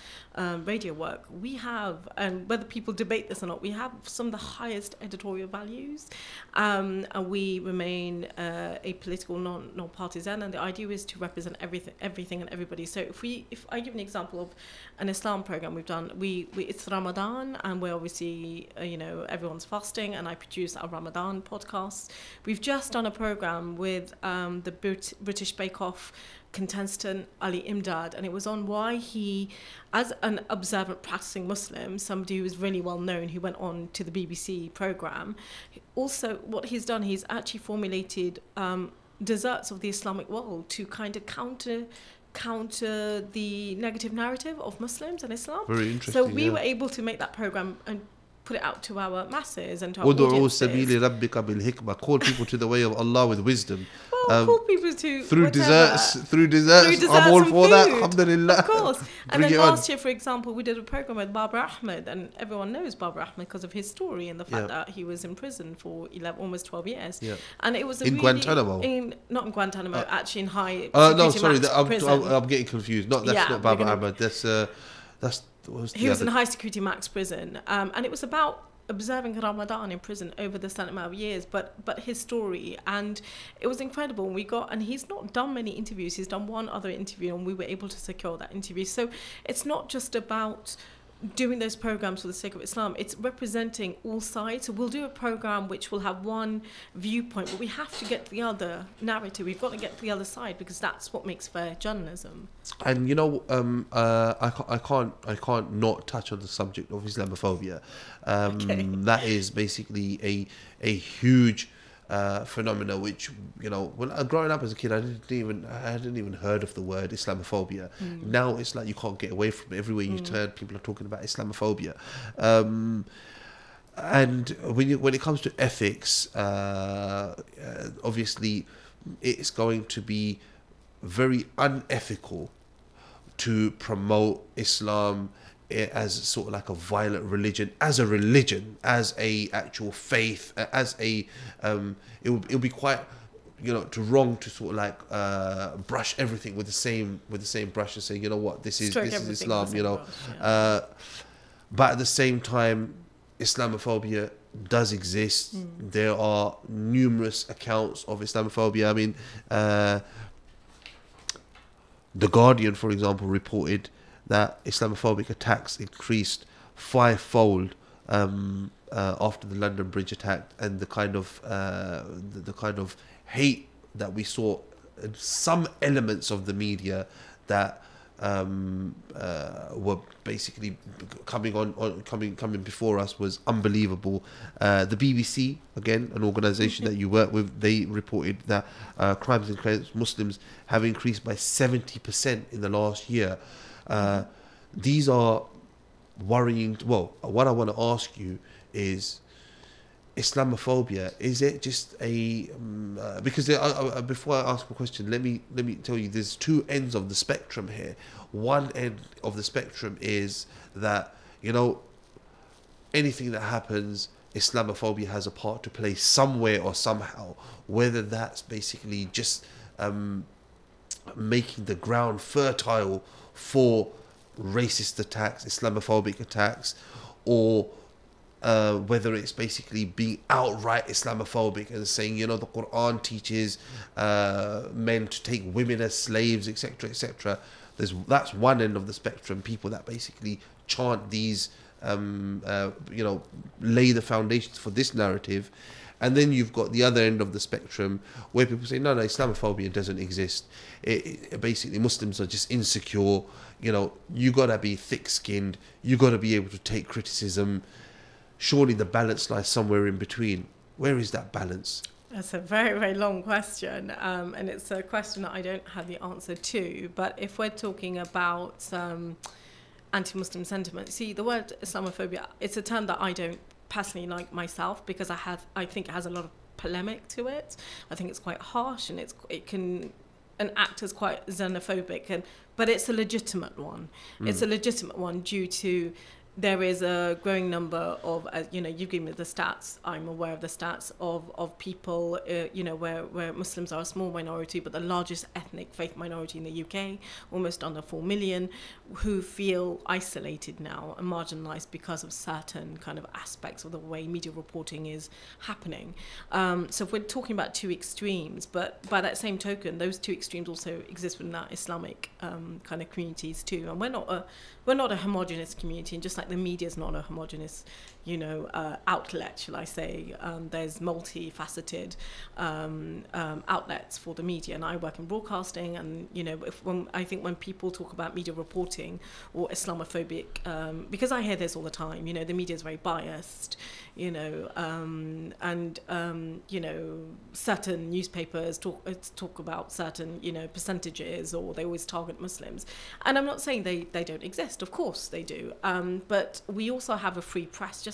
radio work, we have, and whether people debate this or not, we have some of the highest editorial values, and we remain apolitical, non-partisan, and the idea is to represent everything and everybody. So if I give an example of an Islam program we've done, it's Ramadan, and we're obviously everyone's fasting, and I produce our Ramadan podcasts. We've just done a program with the British Bake Off contestant Ali Imdad, and it was on why he, as an observant practicing Muslim, somebody who was really well known, who went on to the BBC program. Also, what he's done, he's actually formulated desserts of the Islamic world to kind of counter the negative narrative of Muslims and Islam. Very interesting. So we were able to make that program and put it out to our masses and to our audiences. Call people to the way of Allah with wisdom. Call people to through desserts. I'm all for that. Alhamdulillah. Of course. And then last year, for example, we did a program with Barbara Ahmed, and everyone knows Barbara Ahmed because of his story and the fact that he was in prison for almost 12 years. Yeah. And it was Guantanamo. Not in Guantanamo, actually in high. No, sorry, I'm getting confused. That's not Barbara Ahmed. He was in high security max prison, and it was about observing Ramadan in prison over the certain amount of years, but his story, and it was incredible. And he's not done many interviews. He's done one other interview, and we were able to secure that interview. So it's not just about doing those programs for the sake of Islam, it's representing all sides. So we'll do a program which will have one viewpoint, but we have to get the other narrative. We've got to get the other side, because that's what makes fair journalism. And I can't not touch on the subject of Islamophobia. That is basically a huge phenomena, which when growing up as a kid, I hadn't even heard of the word Islamophobia. Now it's like you can't get away from it. Everywhere you turn, people are talking about Islamophobia. And when it comes to ethics, obviously it's going to be very unethical to promote Islam as sort of like a violent religion, as a actual faith, as a it'll be quite to wrong to sort of like brush everything with the same brush and say, this is Islam, but at the same time, Islamophobia does exist. There are numerous accounts of Islamophobia. I mean, The Guardian, for example, reported that Islamophobic attacks increased 5-fold after the London Bridge attack, and the kind of hate that we saw in some elements of the media that were basically coming before us was unbelievable. The BBC, again, an organisation that you work with, they reported that crimes against Muslims have increased by 70% in the last year. These are worrying. Well, what I want to ask you is, Islamophobia, is it just a because before I ask a question, let me tell you, there's two ends of the spectrum here. One end of the spectrum is that anything that happens, Islamophobia has a part to play somewhere or somehow, whether that's basically just making the ground fertile for racist attacks, Islamophobic attacks, or whether it's basically being outright Islamophobic and saying, the Quran teaches men to take women as slaves, etc., etc. That's one end of the spectrum. People that basically chant these, lay the foundations for this narrative. And then you've got the other end of the spectrum where people say, no, Islamophobia doesn't exist. It basically, Muslims are just insecure. You know, you got to be thick-skinned. You got to be able to take criticism. Surely the balance lies somewhere in between. Where is that balance? That's a very, very long question, and it's a question that I don't have the answer to. But if we're talking about anti-Muslim sentiment, see, the word Islamophobia, it's a term that I don't personally like myself, because I think it has a lot of polemic to it. I think it's quite harsh, and it can act as quite xenophobic, but it's a legitimate one. It's a legitimate one due to there is a growing number of, you know, you give me the stats, I'm aware of the stats of people, you know, where Muslims are a small minority, but the largest ethnic faith minority in the UK, almost under 4 million, who feel isolated now and marginalised because of certain kind of aspects of the way media reporting is happening. So if we're talking about two extremes, but by that same token, those two extremes also exist within our Islamic kind of communities too. And we're not a homogenous community, and just like the media is not a homogenous, you know, outlet, shall I say. There's multifaceted outlets for the media, and I work in broadcasting, and, you know, I think when people talk about media reporting or Islamophobic, because I hear this all the time, you know, the media is very biased, you know, and you know, certain newspapers talk about certain, you know, percentages, or they always target Muslims, and I'm not saying they don't exist. Of course they do, but we also have a free press.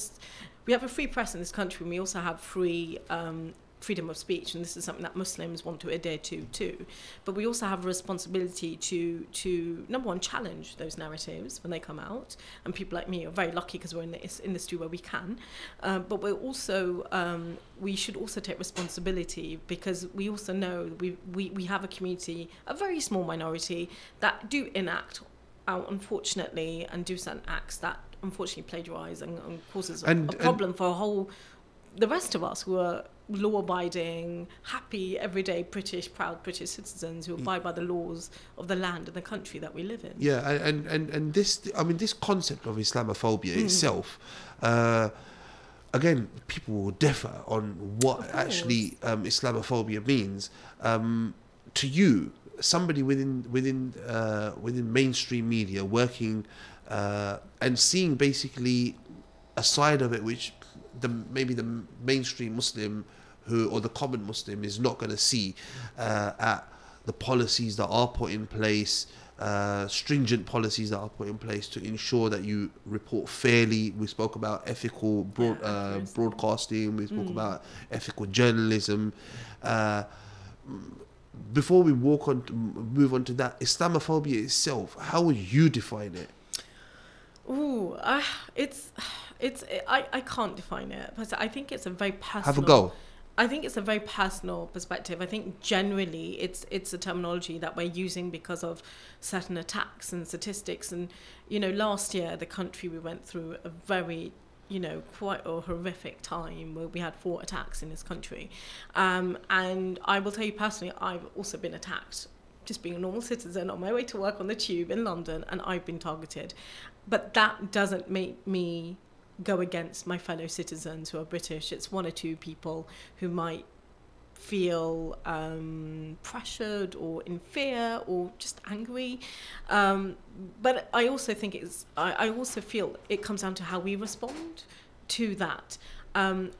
We have a free press in this country, and we also have freedom of speech, and this is something that Muslims want to adhere to too. But we also have a responsibility to number one, challenge those narratives when they come out, and people like me are very lucky because we're in this industry where we can. But we're also we should also take responsibility, because we also know we have a community, a very small minority, that do enact out, unfortunately, and do certain acts that unfortunately plagiarise and causes a problem for the rest of us who are law-abiding, happy, everyday proud British citizens who abide by the laws of the land and the country that we live in. Yeah, and this, I mean, this concept of Islamophobia itself, again, people will differ on what actually Islamophobia means. To you, somebody within mainstream media, working and seeing basically a side of it which maybe the mainstream Muslim or the common Muslim is not going to see, at the policies that are put in place, stringent policies that are put in place to ensure that you report fairly. We spoke about ethical broadcasting. We spoke about ethical journalism. Before we move on to that, Islamophobia itself, how would you define it? Ooh, I can't define it, but I think it's a very personal. Have a go. I think it's a very personal perspective. I think generally it's a terminology that we're using because of certain attacks and statistics. And, you know, last year the country, we went through a very, you know, quite a horrific time where we had 4 attacks in this country. And I will tell you personally, I've also been attacked, just being a normal citizen on my way to work on the tube in London, and I've been targeted. But that doesn't make me go against my fellow citizens who are British. It's 1 or 2 people who might feel pressured or in fear or just angry. But I also think I also feel it comes down to how we respond to that.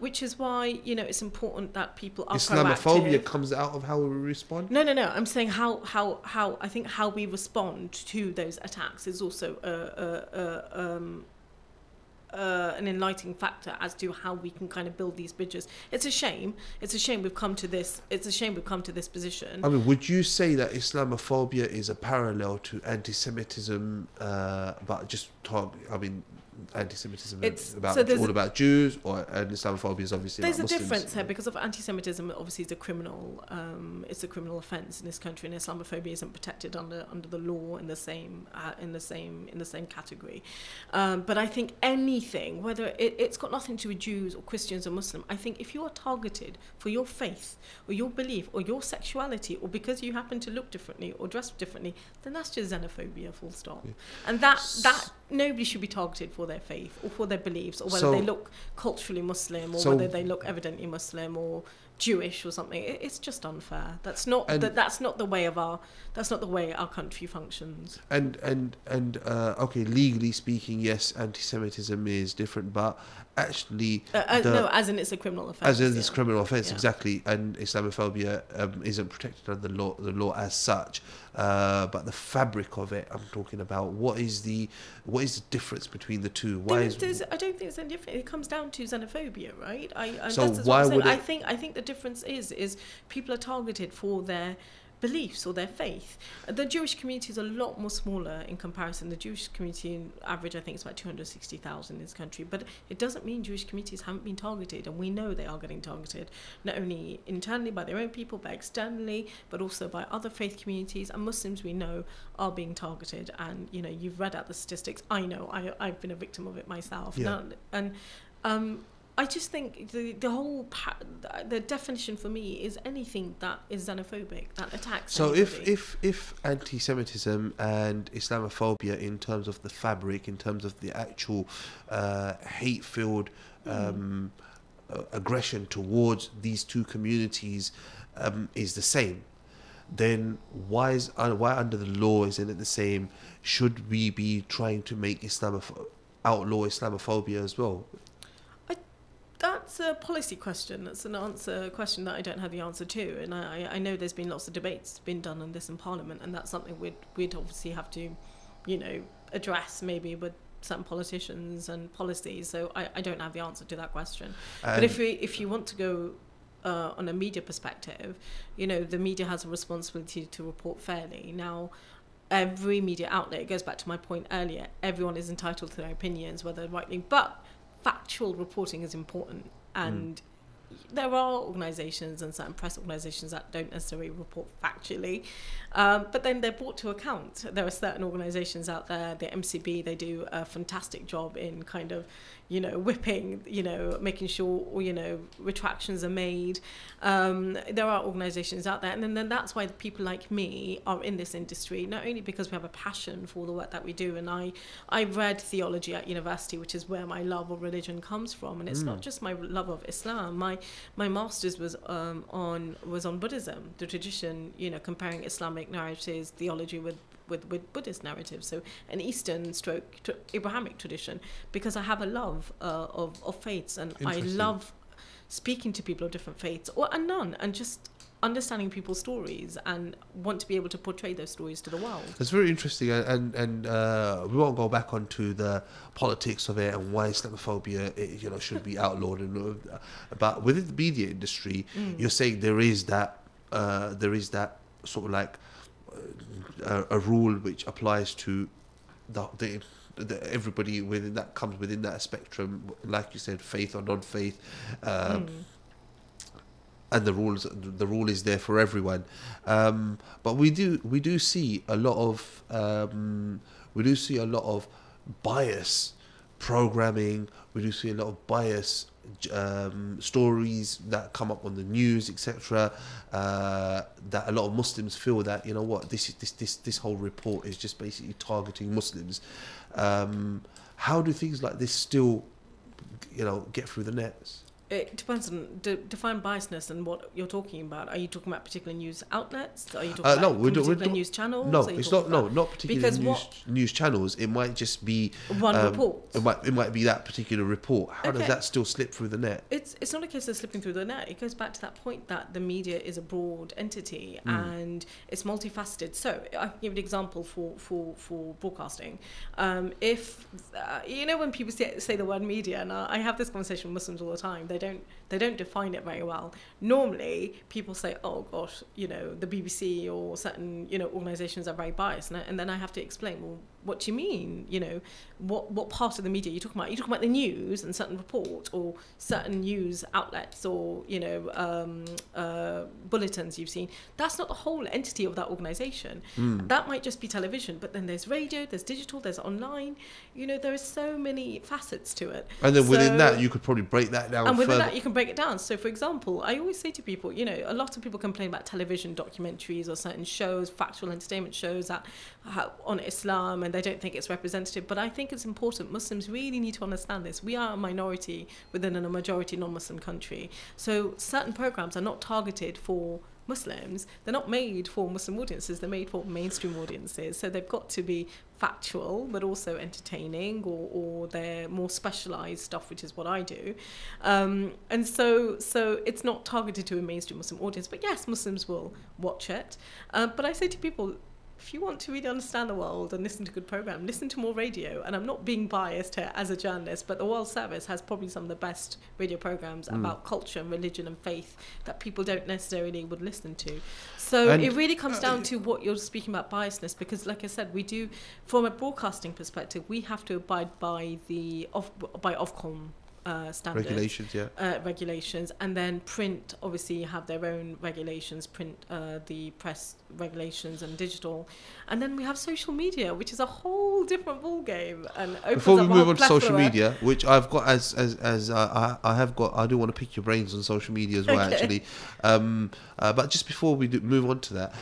Which is why, you know, it's important that people are Islamophobia proactive. comes out of how we respond? No. I'm saying how I think how we respond to those attacks is also an enlightening factor as to how we can kind of build these bridges. It's a shame we've come to this. It's a shame we've come to this position. I mean, would you say that Islamophobia is a parallel to anti-Semitism, but just anti-Semitism all about Jews, and Islamophobia is obviously there's about a Muslims? difference here, because of anti-Semitism obviously it's a criminal offence in this country, and Islamophobia isn't protected under the law in the same category. But I think anything, whether it's got nothing to do with Jews or Christians or Muslim, I think if you are targeted for your faith or your belief or your sexuality, or because you happen to look differently or dress differently, then that's just xenophobia, full stop. And that nobody should be targeted for their faith or for their beliefs, or whether they look culturally Muslim, or whether they look evidently Muslim or Jewish or something. It's just unfair. That's not the way our country functions. And okay, legally speaking, yes, anti-Semitism is different, but actually, no, as in it's a criminal offence. As in it's a criminal offence, exactly. And Islamophobia isn't protected under the law as such. But the fabric of it, I'm talking about. What is the difference between the two? I don't think it's any different. It comes down to xenophobia, right? So why would I think the difference is people are targeted for their beliefs or their faith. The Jewish community is a lot more smaller in comparison. The Jewish community, in average, I think, is about 260,000 in this country. But it doesn't mean Jewish communities haven't been targeted, and we know they are getting targeted, not only internally by their own people, but externally, but also by other faith communities. And Muslims, we know, are being targeted. And you've read out the statistics. I know, I've been a victim of it myself. Yeah. I just think the definition for me is anything that is xenophobic, that attacks. So anybody. if anti-Semitism and Islamophobia, in terms of the fabric, in terms of the actual hate-filled aggression towards these two communities is the same, then why under the law isn't it the same? Should we be trying to make outlaw Islamophobia as well? That's a policy question. That's a question that I don't have the answer to. And I know there's been lots of debates been done on this in Parliament, and that's something we'd obviously have to, address maybe with certain politicians and policies. So I don't have the answer to that question. But if you want to go on a media perspective, the media has a responsibility to report fairly. Now, every media outlet, it goes back to my point earlier, everyone is entitled to their opinions, whether rightly, but factual reporting is important, and there are organisations and certain press organisations that don't necessarily report factually, but then they're brought to account. There are certain organisations out there, the MCB, they do a fantastic job in kind of, whipping, making sure, retractions are made. There are organisations out there, and then that's why people like me are in this industry, not only because we have a passion for the work that we do, and I read theology at university, which is where my love of religion comes from, and it's not just my love of Islam. My master's was on Buddhism, the tradition, comparing Islamic narratives, theology with Buddhist narratives, so an Eastern stroke Abrahamic tradition, because I have a love of faiths, and I love speaking to people of different faiths and none, and just understanding people's stories and want to be able to portray those stories to the world. It's very interesting, and we won't go back onto the politics of it and why Islamophobia should be outlawed, but within the media industry, you're saying there is that sort of like a rule which applies to the everybody within that comes within that spectrum, like you said, faith or non-faith, and the rule is there for everyone. But we do see a lot of bias programming. We do see a lot of bias stories that come up on the news, etc. That a lot of Muslims feel that this whole report is just basically targeting Muslims. How do things like this still, get through the nets? It depends on define biasness and what you're talking about. Are you talking about particular news outlets? Are you talking about particular news channels? No, it's not particular news channels. It might just be one report. It might be that particular report. How does that still slip through the net? It's not a case of slipping through the net. It goes back to that point that the media is a broad entity and it's multifaceted. So I can give an example for broadcasting. If when people say the word media, and I have this conversation with Muslims all the time, they don't define it very well. Normally, people say, "Oh gosh, the BBC or certain organisations are very biased," and then I have to explain, well, what do you mean? What part of the media are you talking about? Are you talking about the news and certain reports, or certain news outlets, or bulletins you've seen? That's not the whole entity of that organisation. That might just be television, but then there's radio, there's digital, there's online. There are so many facets to it. And then within that, you could probably break that down. And within that, you can break break it down. So, for example, I always say to people, a lot of people complain about television documentaries or certain shows, factual entertainment shows that on Islam, and they don't think it's representative. But I think it's important. Muslims really need to understand this. We are a minority within a majority non-Muslim country. So certain programs are not targeted for Muslims. They're not made for Muslim audiences. They're made for mainstream audiences. So they've got to be factual, but also entertaining, or they're more specialized stuff, which is what I do. And so it's not targeted to a mainstream Muslim audience. But yes, Muslims will watch it. But I say to people, if you want to really understand the world and listen to good program, listen to more radio. And I'm not being biased here as a journalist, but the World Service has probably some of the best radio programs about culture and religion and faith that people don't necessarily would listen to. So it really comes down to what you're speaking about, biasness, because like I said, we do, from a broadcasting perspective, we have to abide by the Ofcom standards, regulations, and then print obviously have their own regulations, the press regulations and digital, and then we have social media, which is a whole different ball game. And before we move on to social media, which I've got I do want to pick your brains on social media as well, actually. But just before we move on to that,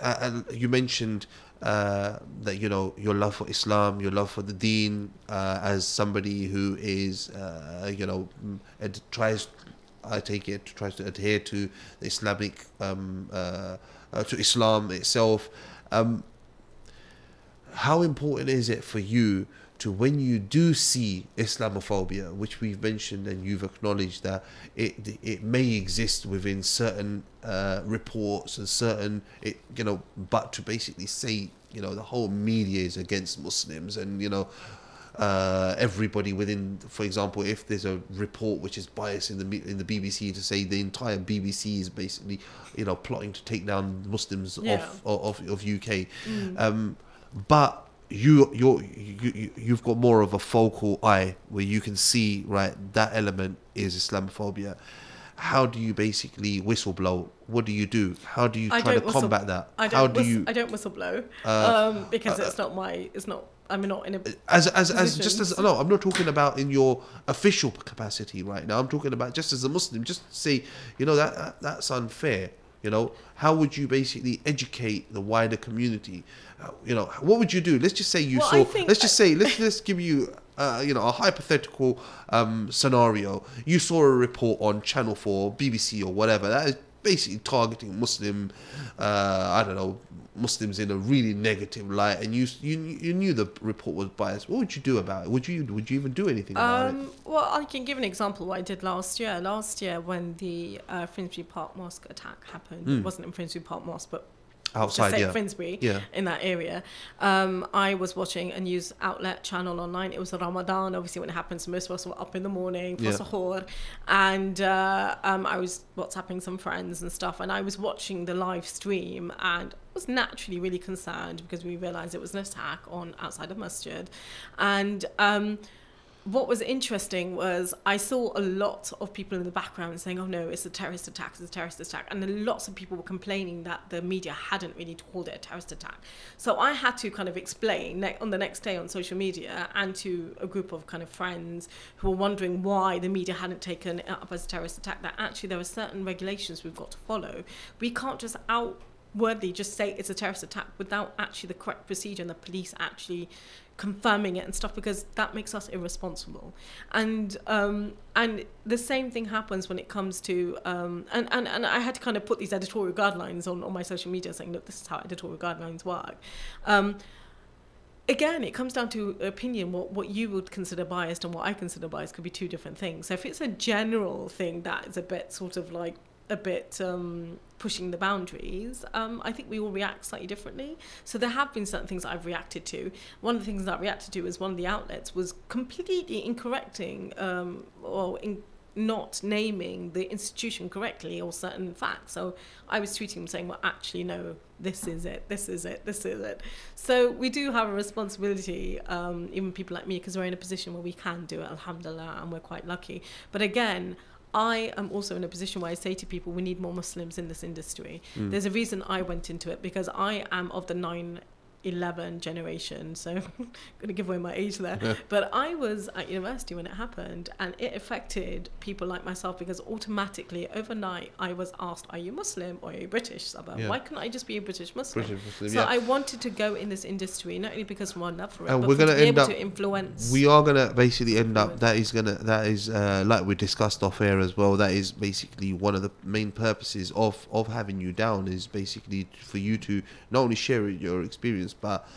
and you mentioned that your love for Islam, your love for the Deen, as somebody who is tries to adhere to the Islamic to Islam itself. How important is it for you to, when you do see Islamophobia, which we've mentioned and you've acknowledged that it may exist within certain reports and certain but to basically say the whole media is against Muslims, and everybody within, for example, if there's a report which is biased in the BBC, to say the entire BBC is basically plotting to take down Muslims of UK, but you've got more of a focal eye where you can see, right, that element is Islamophobia. How do you basically whistleblow? What do you do? How do you try to combat that? I don't whistleblow because I'm not in a no, I'm not talking about in your official capacity right now. I'm talking about just as a Muslim, just to say, that's unfair. How would you basically educate the wider community? What would you do? Let's just say let's give you a hypothetical scenario. You saw a report on Channel 4, BBC or whatever that is basically targeting Muslims in a really negative light, and you knew the report was biased. What would you do about it? Would you even do anything about it? Well, I can give an example of what I did last year. Last year, when the Finsbury Park Mosque attack happened, it wasn't in Finsbury Park Mosque, but outside, Finsbury, in that area. I was watching a news outlet channel online. It was Ramadan, obviously, when it happened. So most of us were up in the morning for sahur, and I was WhatsApping some friends and stuff, and I was watching the live stream, and was naturally really concerned because we realised it was an attack outside of masjid, and what was interesting was I saw a lot of people in the background saying, oh no, it's a terrorist attack, and lots of people were complaining that the media hadn't really called it a terrorist attack. So I had to kind of explain on the next day on social media, and to a group of kind of friends who were wondering why the media hadn't taken it up as a terrorist attack, that actually there are certain regulations we've got to follow. We can't just outwardly just say it's a terrorist attack without actually the correct procedure and the police actually confirming it and stuff, because that makes us irresponsible. And the same thing happens when it comes to and I had to kind of put these editorial guidelines on my social media saying, look, this is how editorial guidelines work. Again, it comes down to opinion. What you would consider biased and what I consider biased could be two different things. So if it's a general thing that is a bit sort of like pushing the boundaries, I think we all react slightly differently. So there have been certain things that I've reacted to. One of the things that I reacted to is one of the outlets was completely incorrecting not naming the institution correctly or certain facts. So I was tweeting them saying, well, actually, no, this is it. So we do have a responsibility, even people like me, because we're in a position where we can do it, alhamdulillah, and we're quite lucky. But again, I am also in a position where I say to people, we need more Muslims in this industry. There's a reason I went into it, because I am of the 9 11 generation, so I'm going to give away my age there. Yeah. But I was at university when it happened, and it affected people like myself because automatically overnight I was asked, are you Muslim or are you British? Sabah? Yeah. Why couldn't I just be a British Muslim? Muslim, so yeah. I wanted to go in this industry, not only because of my love for it, And but we're to gonna be end able up. to influence. We are gonna basically end up. That is like we discussed off air as well. That is basically one of the main purposes of having you down, is basically for you to not only share your experience, but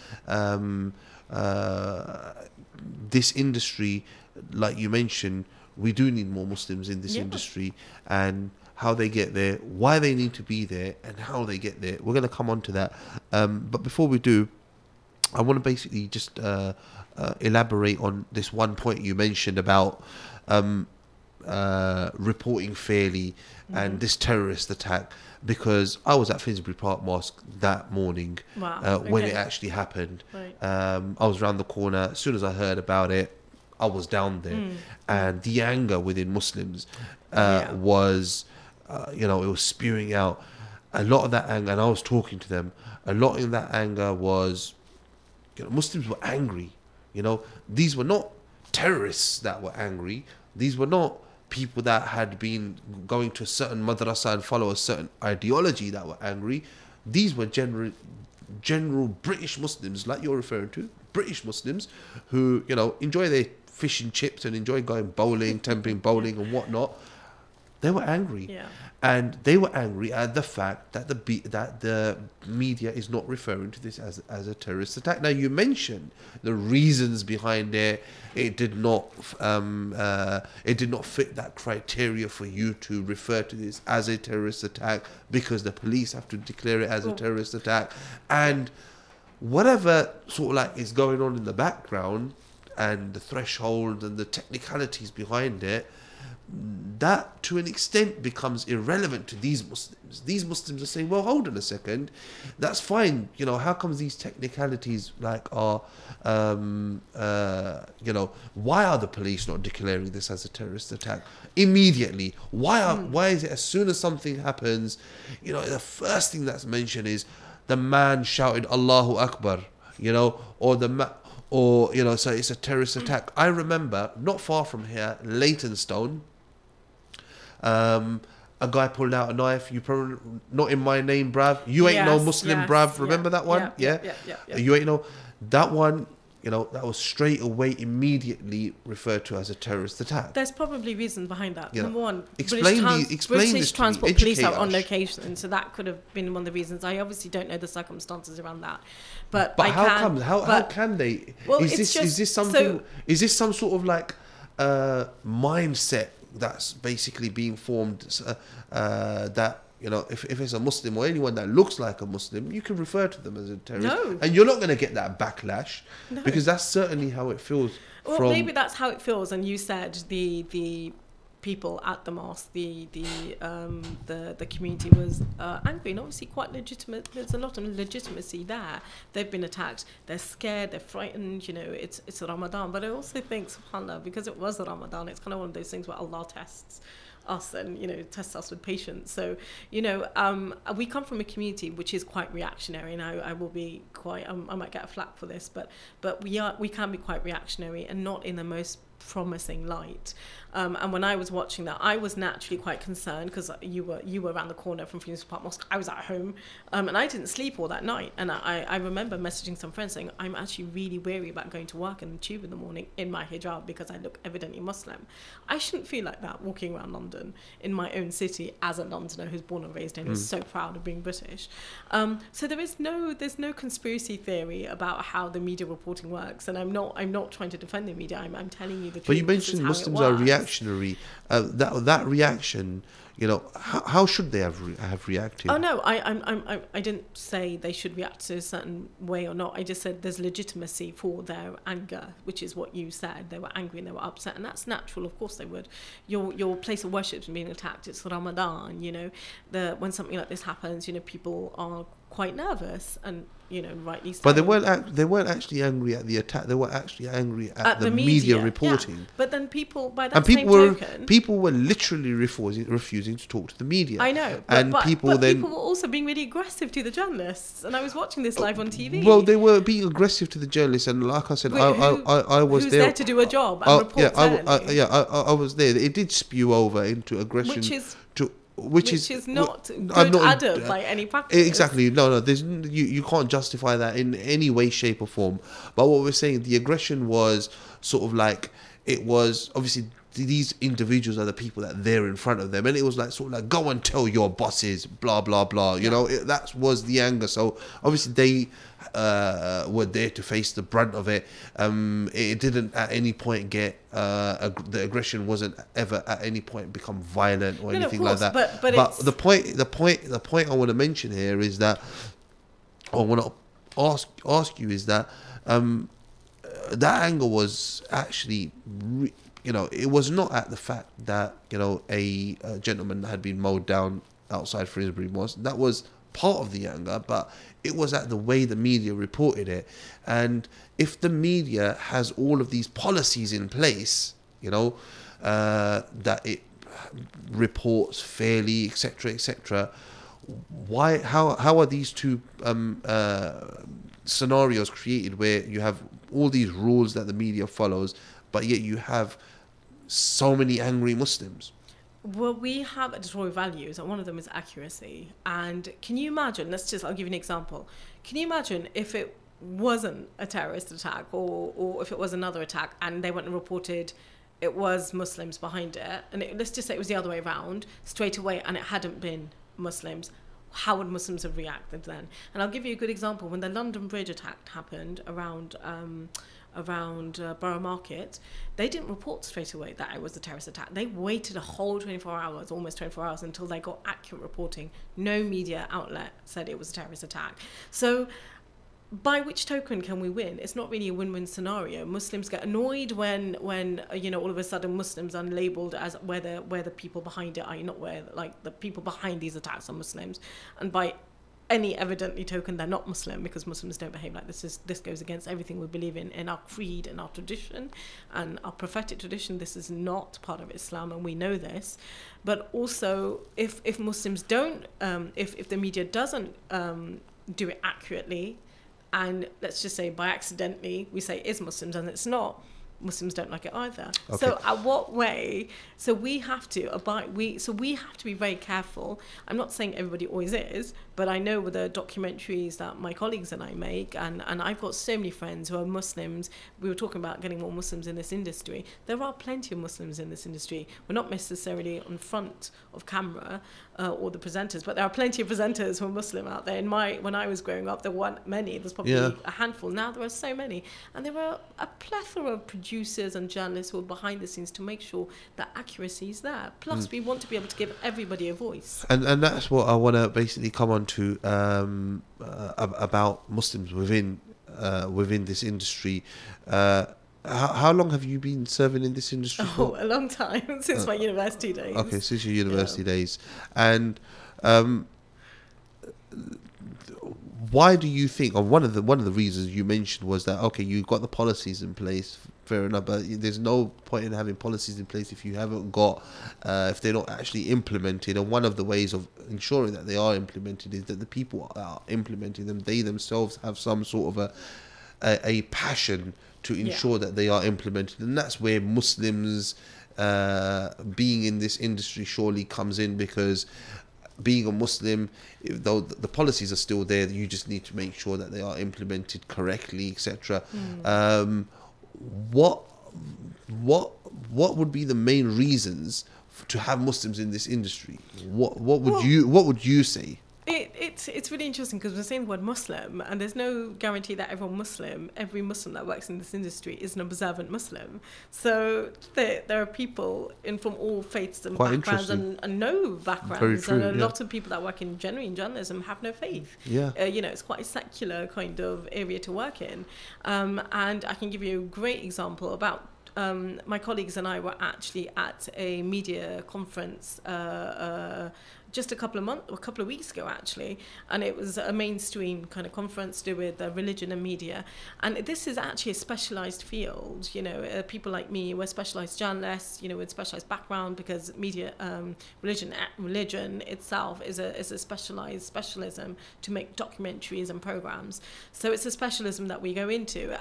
this industry, like you mentioned, we do need more Muslims in this industry, and how they get there, why they need to be there, and how they get there. We're going to come on to that. But before we do, I want to basically just elaborate on this one point you mentioned about reporting fairly and this terrorist attack, because I was at Finsbury Park Mosque that morning when it actually happened. Right. I was around the corner. As soon as I heard about it, I was down there, and the anger within Muslims was, it was spewing out. A lot of that anger, and I was talking to them, a lot of that anger was, Muslims were angry. These were not terrorists that were angry. These were not people that had been going to a certain madrasa and follow a certain ideology that were angry. These were general British Muslims, like you're referring to, British Muslims who, enjoy their fish and chips and enjoy going bowling, temping bowling and whatnot. They were angry. Yeah. And they were angry at the fact that the media is not referring to this as a terrorist attack. Now, you mentioned the reasons behind it. It did not fit that criteria for you to refer to this as a terrorist attack, because the police have to declare it as a terrorist attack. And whatever sort of like is going on in the background, and the threshold and the technicalities behind it, that to an extent becomes irrelevant to these Muslims. These Muslims are saying, well, hold on a second, that's fine. How comes these technicalities are, why are the police not declaring this as a terrorist attack immediately? Why is it as soon as something happens, the first thing that's mentioned is the man shouted Allahu Akbar, so it's a terrorist attack. I remember not far from here, Leytonstone, a guy pulled out a knife. You probably not in my name, bruv. You ain't no Muslim, bruv. Remember that one? Yeah. You ain't no that one. That was straight away, immediately referred to as a terrorist attack. There's probably reasons behind that. Number one, explain British Transport Police are on us. Location, so that could have been one of the reasons. I obviously don't know the circumstances around that, but how can they? Well, is this something? Is this some sort of like mindset that's basically being formed that? If it's a Muslim or anyone that looks like a Muslim, you can refer to them as a terrorist. No. And you're not going to get that backlash, because that's certainly how it feels. Well, maybe that's how it feels. And you said the people at the mosque, the community was angry and obviously quite legitimate. There's a lot of legitimacy there. They've been attacked. They're scared. They're frightened. It's Ramadan. But I also think, subhanAllah, because it was Ramadan, it's kind of one of those things where Allah tests us and tests us with patience. So we come from a community which is quite reactionary, and I will be quite I might get a flack for this, but we can be quite reactionary and not in the most promising light. And when I was watching that, I was naturally quite concerned, because you were around the corner from Finsbury Park Mosque. I was at home, and I didn't sleep all that night. And I remember messaging some friends saying, I'm actually really wary about going to work in the tube in the morning in my hijab because I look evidently Muslim. I shouldn't feel like that walking around London in my own city as a Londoner who's born and raised and is so proud of being British. So there's no conspiracy theory about how the media reporting works, and I'm not trying to defend the media. I'm telling you the truth. But you mentioned Muslims are reactionary. That reaction, how should they have reacted? Oh no, I didn't say they should react to a certain way or not. I just said there's legitimacy for their anger, which is what you said. They were angry and they were upset, and that's natural. Of course they would. Your place of worship is being attacked. It's Ramadan. When something like this happens, people are quite nervous, and rightly so. But they weren't actually angry at the attack. They were actually angry at the media reporting. Yeah. But then people were literally refusing using to talk to the media. I know, and but people were also being really aggressive to the journalists, and I was watching this live on TV. Well, they were being aggressive to the journalists, and like I said, I was who's there. there to do a job and report fairly. I was there. It did spew over into aggression, which is not good adab by any practice. Exactly. No. There's you can't justify that in any way, shape, or form. But what we're saying, the aggression was sort of like, it was obviously these individuals are the people that they're in front of them, and it was like sort of like, go and tell your bosses, blah blah blah. You know, that was the anger. So obviously they were there to face the brunt of it. It didn't at any point get the aggression wasn't ever at any point become violent or anything like that. But the point I want to mention here is that I want to ask you is that that anger was actually. It was not at the fact that, a gentleman had been mowed down outside Frisbury Mosque. That was part of the anger, but it was at the way the media reported it. And if the media has all of these policies in place, that it reports fairly, etc., how are these two scenarios created where you have all these rules that the media follows, but yet you have so many angry Muslims? Well, we have editorial values, and one of them is accuracy. And can you imagine, I'll give you an example. Can you imagine if it wasn't a terrorist attack or if it was another attack and they went and reported it was Muslims behind it, and let's just say it was the other way around, straight away, and it hadn't been Muslims, how would Muslims have reacted then? And I'll give you a good example. When the London Bridge attack happened around Borough Market, they didn't report straight away that it was a terrorist attack. They waited a whole 24 hours, almost 24 hours, until they got accurate reporting. No media outlet said it was a terrorist attack. So by which token can we win? It's not really a win-win scenario. Muslims get annoyed when all of a sudden Muslims are labelled as where the people behind it are, not where, like, the people behind these attacks are Muslims, and by any evidently token they're not Muslim, because Muslims don't behave like this. This goes against everything we believe in our creed and our tradition and our prophetic tradition. This is not part of Islam, and we know this. But also, if Muslims don't, if the media doesn't do it accurately, and let's just say by accidentally we say it is Muslims and it's not, Muslims don't like it either. Okay. So at what way? So we have to be very careful. I'm not saying everybody always is, but I know with the documentaries that my colleagues and I make, and I've got so many friends who are Muslims. We were talking about getting more Muslims in this industry. There are plenty of Muslims in this industry. We're not necessarily on front of camera or the presenters, but there are plenty of presenters who are Muslim out there. When I was growing up, there weren't many. There's probably a handful. Now there are so many, and there are a plethora of producers and journalists who are behind the scenes to make sure that accuracy is there. Plus, we want to be able to give everybody a voice. And that's what I want to basically come on to about Muslims within this industry. How long have you been serving in this industry for? A long time, since my university days. Okay, since your university days. And why do you think, or one of the reasons you mentioned was that, okay, you've got the policies in place, fair enough, but there's no point in having policies in place if you haven't got, if they're not actually implemented. And one of the ways of ensuring that they are implemented is that the people that are implementing them, they themselves have some sort of a passion to ensure that they are implemented. And that's where Muslims being in this industry surely comes in, because being a Muslim, though the policies are still there, you just need to make sure that they are implemented correctly, etc. What would be the main reasons to have Muslims in this industry? What would you say? It's really interesting, because we're saying the word Muslim, and there's no guarantee that every Muslim that works in this industry is an observant Muslim. So there are people from all faiths and backgrounds and no backgrounds. True, and a lot of people that work in journalism have no faith. Yeah. It's quite a secular kind of area to work in. And I can give you a great example about my colleagues and I were actually at a media conference just a couple of weeks ago actually, and it was a mainstream kind of conference to do with religion and media. And this is actually a specialized field. You know, people like me, we're specialized journalists, you know, with specialized background, because media, religion itself is a specialized specialism to make documentaries and programs. So it's a specialism that we go into.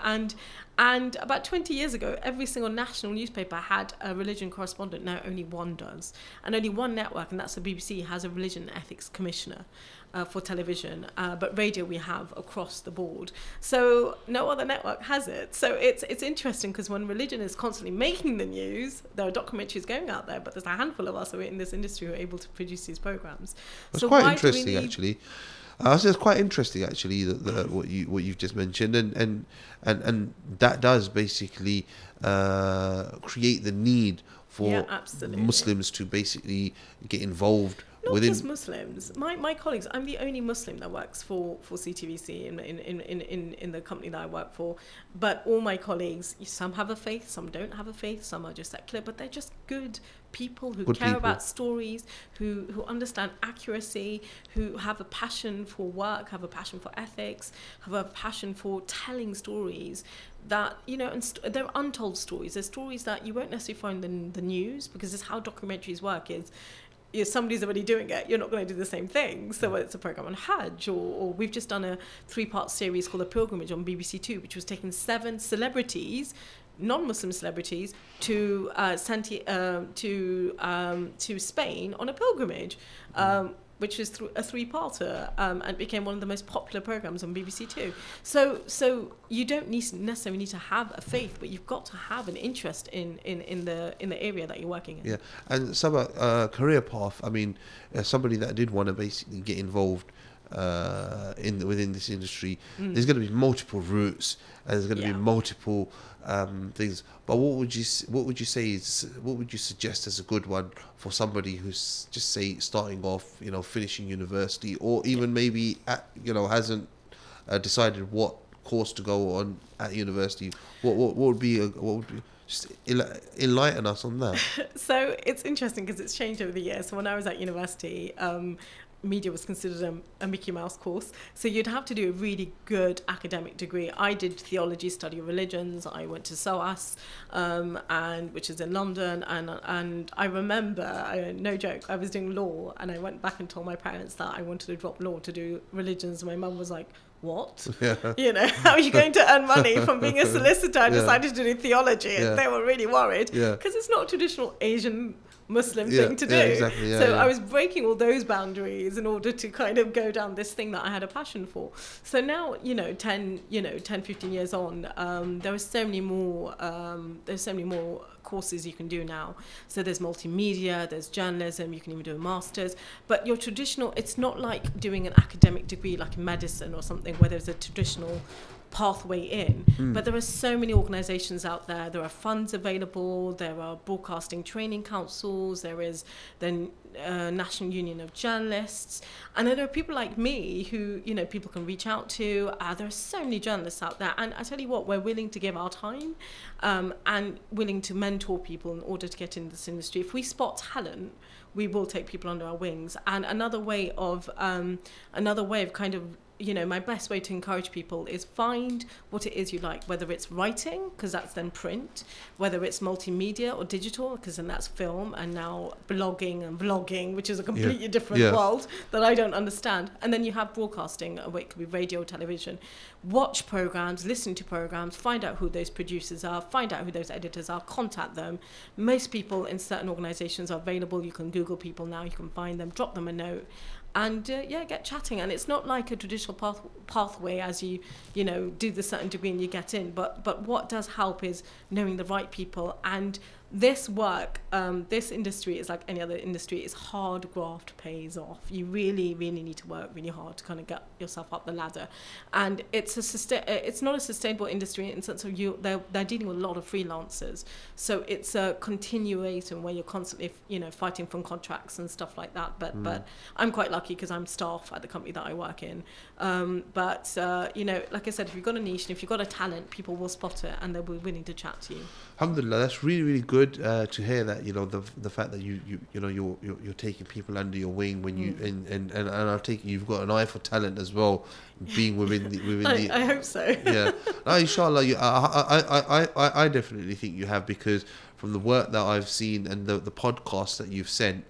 And about 20 years ago, every single national newspaper had a religion correspondent. Now only one does. And only one network, and that's the BBC, has a religion and ethics commissioner for television. But radio we have across the board. So no other network has it. So it's interesting, because when religion is constantly making the news, there are documentaries going out there, but there's a handful of us who are in this industry who are able to produce these programs. It's so quite interesting, actually. It's quite interesting, actually, that what you've just mentioned, and that does basically create the need for Muslims to basically get involved. Not just Muslims. My colleagues. I'm the only Muslim that works for CTVC in the company that I work for. But all my colleagues, some have a faith, some don't have a faith, some are just secular, but they're just good people who care about stories, who understand accuracy, who have a passion for work, have a passion for ethics, have a passion for telling stories that, you know, and they're untold stories. They're stories that you won't necessarily find in the news, because it's how documentaries work. Is if somebody's already doing it, you're not going to do the same thing. So whether it's a program on Hajj, or we've just done a 3-part series called The Pilgrimage on BBC Two, which was taking 7 celebrities, non-Muslim celebrities, to Spain on a pilgrimage, which was a 3-parter, and became one of the most popular programs on BBC Two. So you don't necessarily need to have a faith, but you've got to have an interest in the area that you're working in. Yeah, and some career path. I mean, somebody that did want to basically get involved within this industry, there's going to be multiple routes, and there's going to be multiple things. But what would you suggest as a good one for somebody who's just starting off, you know, finishing university, or even maybe hasn't decided what course to go on at university? What would be just enlighten us on that. So it's interesting because it's changed over the years. So when I was at university, media was considered a Mickey Mouse course. So you'd have to do a really good academic degree. I did theology, study of religions. I went to SOAS, which is in London. And I remember, no joke, I was doing law, and I went back and told my parents that I wanted to drop law to do religions. And my mum was like, what? Yeah. You know, how are you going to earn money from being a solicitor? I decided to do theology, and they were really worried because it's not a traditional Asian Muslim thing to do. Exactly, so I was breaking all those boundaries in order to kind of go down this thing that I had a passion for. So now, 10, 15 years on, there are so many more courses you can do now. So there's multimedia, there's journalism, you can even do a master's. But your traditional, it's not like doing an academic degree like in medicine or something where there's a traditional pathway in. But there are so many organizations out there. There are funds available, there are broadcasting training councils, there is the National Union of Journalists, and then there are people like me who people can reach out to. There are so many journalists out there, and I tell you what, we're willing to give our time and willing to mentor people in order to get into this industry. If we spot talent, we will take people under our wings. And another way of kind of, my best way to encourage people is find what it is you like, whether it's writing, because that's then print, whether it's multimedia or digital, because then that's film, and now blogging and vlogging, which is a completely different world that I don't understand. And then you have broadcasting, or it could be radio, television. Watch programs, listen to programs, find out who those producers are, find out who those editors are, contact them. Most people in certain organizations are available. You can Google people now, you can find them, drop them a note. And get chatting. And it's not like a traditional pathway as you do the certain degree and you get in. But what does help is knowing the right people. And this work, this industry is like any other industry. It's hard graft pays off. You really, really need to work really hard to kind of get yourself up the ladder. And it's not a sustainable industry in the sense of they're dealing with a lot of freelancers. So it's a continuation where you're constantly fighting for contracts and stuff like that. But I'm quite lucky because I'm staff at the company that I work in. But like I said, if you've got a niche and if you've got a talent, people will spot it and they'll be willing to chat to you. Alhamdulillah, that's really, really good. good to hear that. You know, the fact that you know you're taking people under your wing when you and I take you've got an eye for talent as well, being within the. I hope so. Yeah, no, inshallah. I definitely think you have, because from the work that I've seen and the podcasts that you've sent,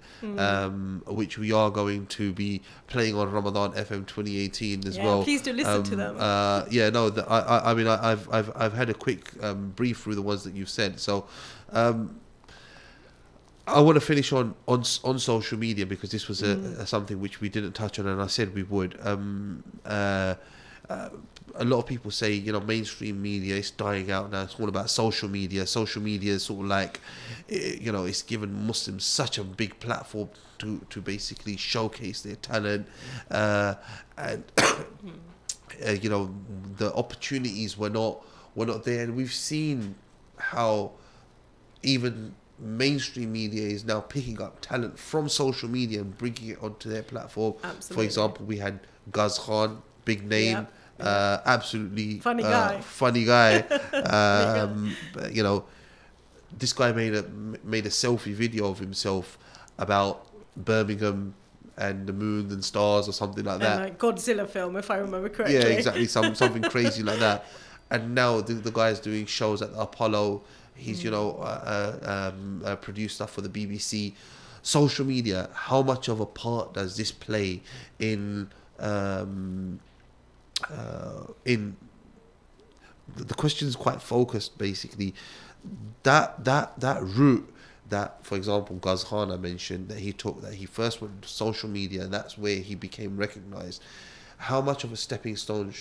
which we are going to be playing on Ramadan FM 2018 as well. Please do listen to them. Yeah, no, I mean, I've had a quick brief through the ones that you've sent. So, I want to finish on social media, because this was something which we didn't touch on, and I said we would. A lot of people say, you know, mainstream media is dying out now. It's all about social media. Social media is sort of like, you know, it's given Muslims such a big platform to basically showcase their talent, and you know, the opportunities were not there, and we've seen how even mainstream media is now picking up talent from social media and bringing it onto their platform. Absolutely. For example, we had Guz Khan, big name. Absolutely funny guy. You know, this guy made a selfie video of himself about Birmingham and the moon and stars or something like that. And like Godzilla film, if I remember correctly. Yeah, exactly. Something crazy like that. And now the guy's doing shows at the Apollo. He's produced stuff for the BBC. Social media. How much of a part does this play in the question is quite focused, basically. That route that, for example, Guz Khan I mentioned, that he took, that he first went to social media, and that's where he became recognized. How much of a stepping stone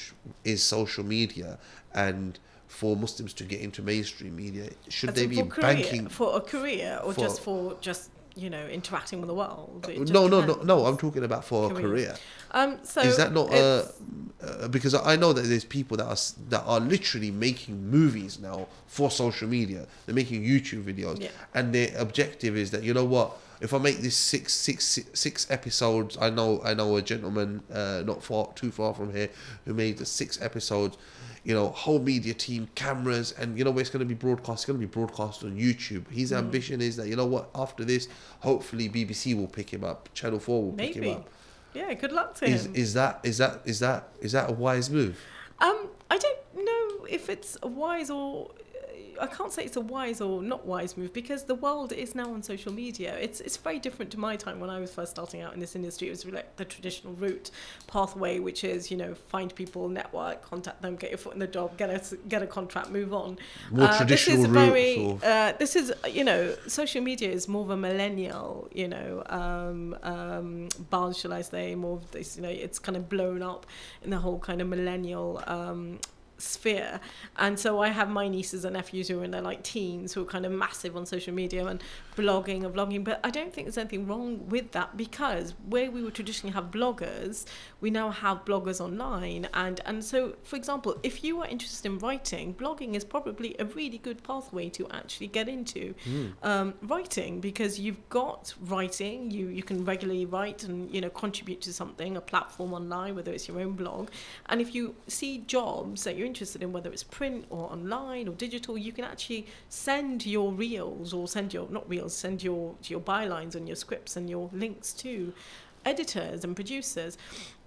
is social media, and for Muslims to get into mainstream media, should they be banking for a career, or just you know, interacting with the world? No. I'm talking about for a career. So is that not because I know that there's people that are literally making movies now for social media. They're making YouTube videos, and their objective is that, you know what, if I make this six episodes, I know a gentleman not too far from here who made the 6 episodes. You know, whole media team, cameras, and you know where it's going to be broadcast. It's going to be broadcast on YouTube. His ambition is that, you know what, after this, hopefully BBC will pick him up, Channel 4 will pick him up. Yeah, good luck to him. Is that a wise move? I don't know if it's a wise or. I can't say it's a wise or not wise move, because the world is now on social media. It's very different to my time when I was first starting out in this industry. It was like the traditional route pathway, which is, you know, find people, network, contact them, get your foot in the door, get a contract, move on. More traditional route. This is, you know, social media is more of a millennial, you know, buzz, shall I say, more of this, you know, it's kind of blown up in the whole kind of millennial sphere. And so I have my nieces and nephews who are in their like teens, who are kind of massive on social media and vlogging, but I don't think there's anything wrong with that, because where we would traditionally have bloggers, we now have bloggers online, and so, for example, if you are interested in writing, blogging is probably a really good pathway to actually get into writing, because you've got writing, you can regularly write and, you know, contribute to something, a platform online, whether it's your own blog, and if you see jobs that you're interested in, whether it's print or online or digital, you can actually send your reels, or send your bylines and your scripts and your links to editors and producers.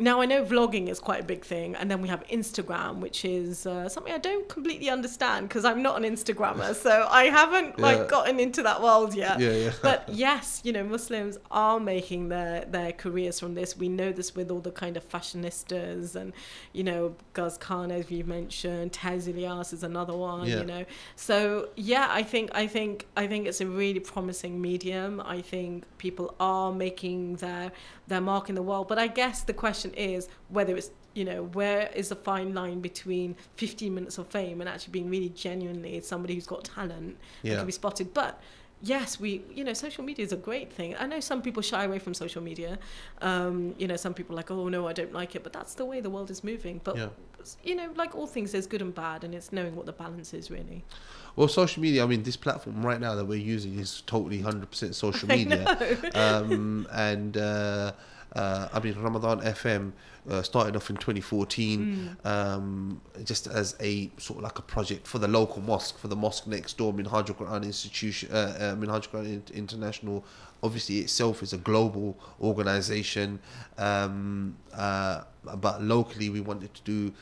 Now, I know vlogging is quite a big thing, and then we have Instagram, which is something I don't completely understand, because I'm not an Instagrammer, so I haven't gotten into that world yet. But yes, you know, Muslims are making their careers from this. We know this with all the kind of fashionistas, and, you know, Guz Khan, as you mentioned, Taz Ilyas is another one. You know, so yeah, I think it's a really promising medium. I think people are making their mark in the world, but I guess the question is whether it's, you know, where is the fine line between 15 minutes of fame and actually being really genuinely somebody who's got talent and can be spotted. But yes, you know, social media is a great thing. I know some people shy away from social media. You know, some people are like, oh no, I don't like it, but that's the way the world is moving. But you know, like all things, there's good and bad, and it's knowing what the balance is, really. Well, social media, I mean, this platform right now that we're using is totally 100% social media. Ramadan FM started off in 2014 just as a sort of like a project for the local mosque, for the mosque next door, Minhaj al-Quran Institution, Minhaj al-Quran International. Obviously itself is a global organization, but locally we wanted to do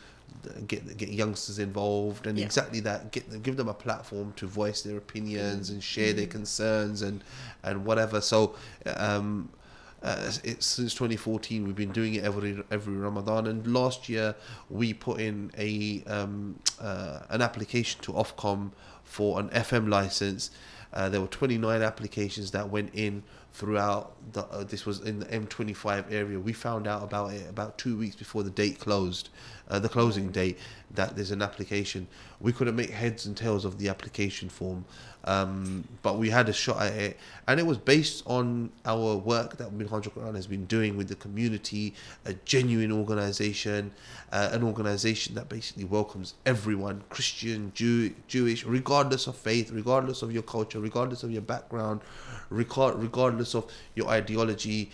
get youngsters involved and exactly that, give them a platform to voice their opinions and share their concerns and whatever. So since 2014 we've been doing it every Ramadan, and last year we put in an application to Ofcom for an FM license. There were 29 applications that went in throughout this was in the M25 area. We found out about it about 2 weeks before the date closed, the closing date, that there's an application. We couldn't make heads and tails of the application form, but we had a shot at it, and it was based on our work that Minhaj al-Quran has been doing with the community, a genuine organization, an organization that basically welcomes everyone, Christian, Jewish, regardless of faith, regardless of your culture, regardless of your background, regardless of your ideology.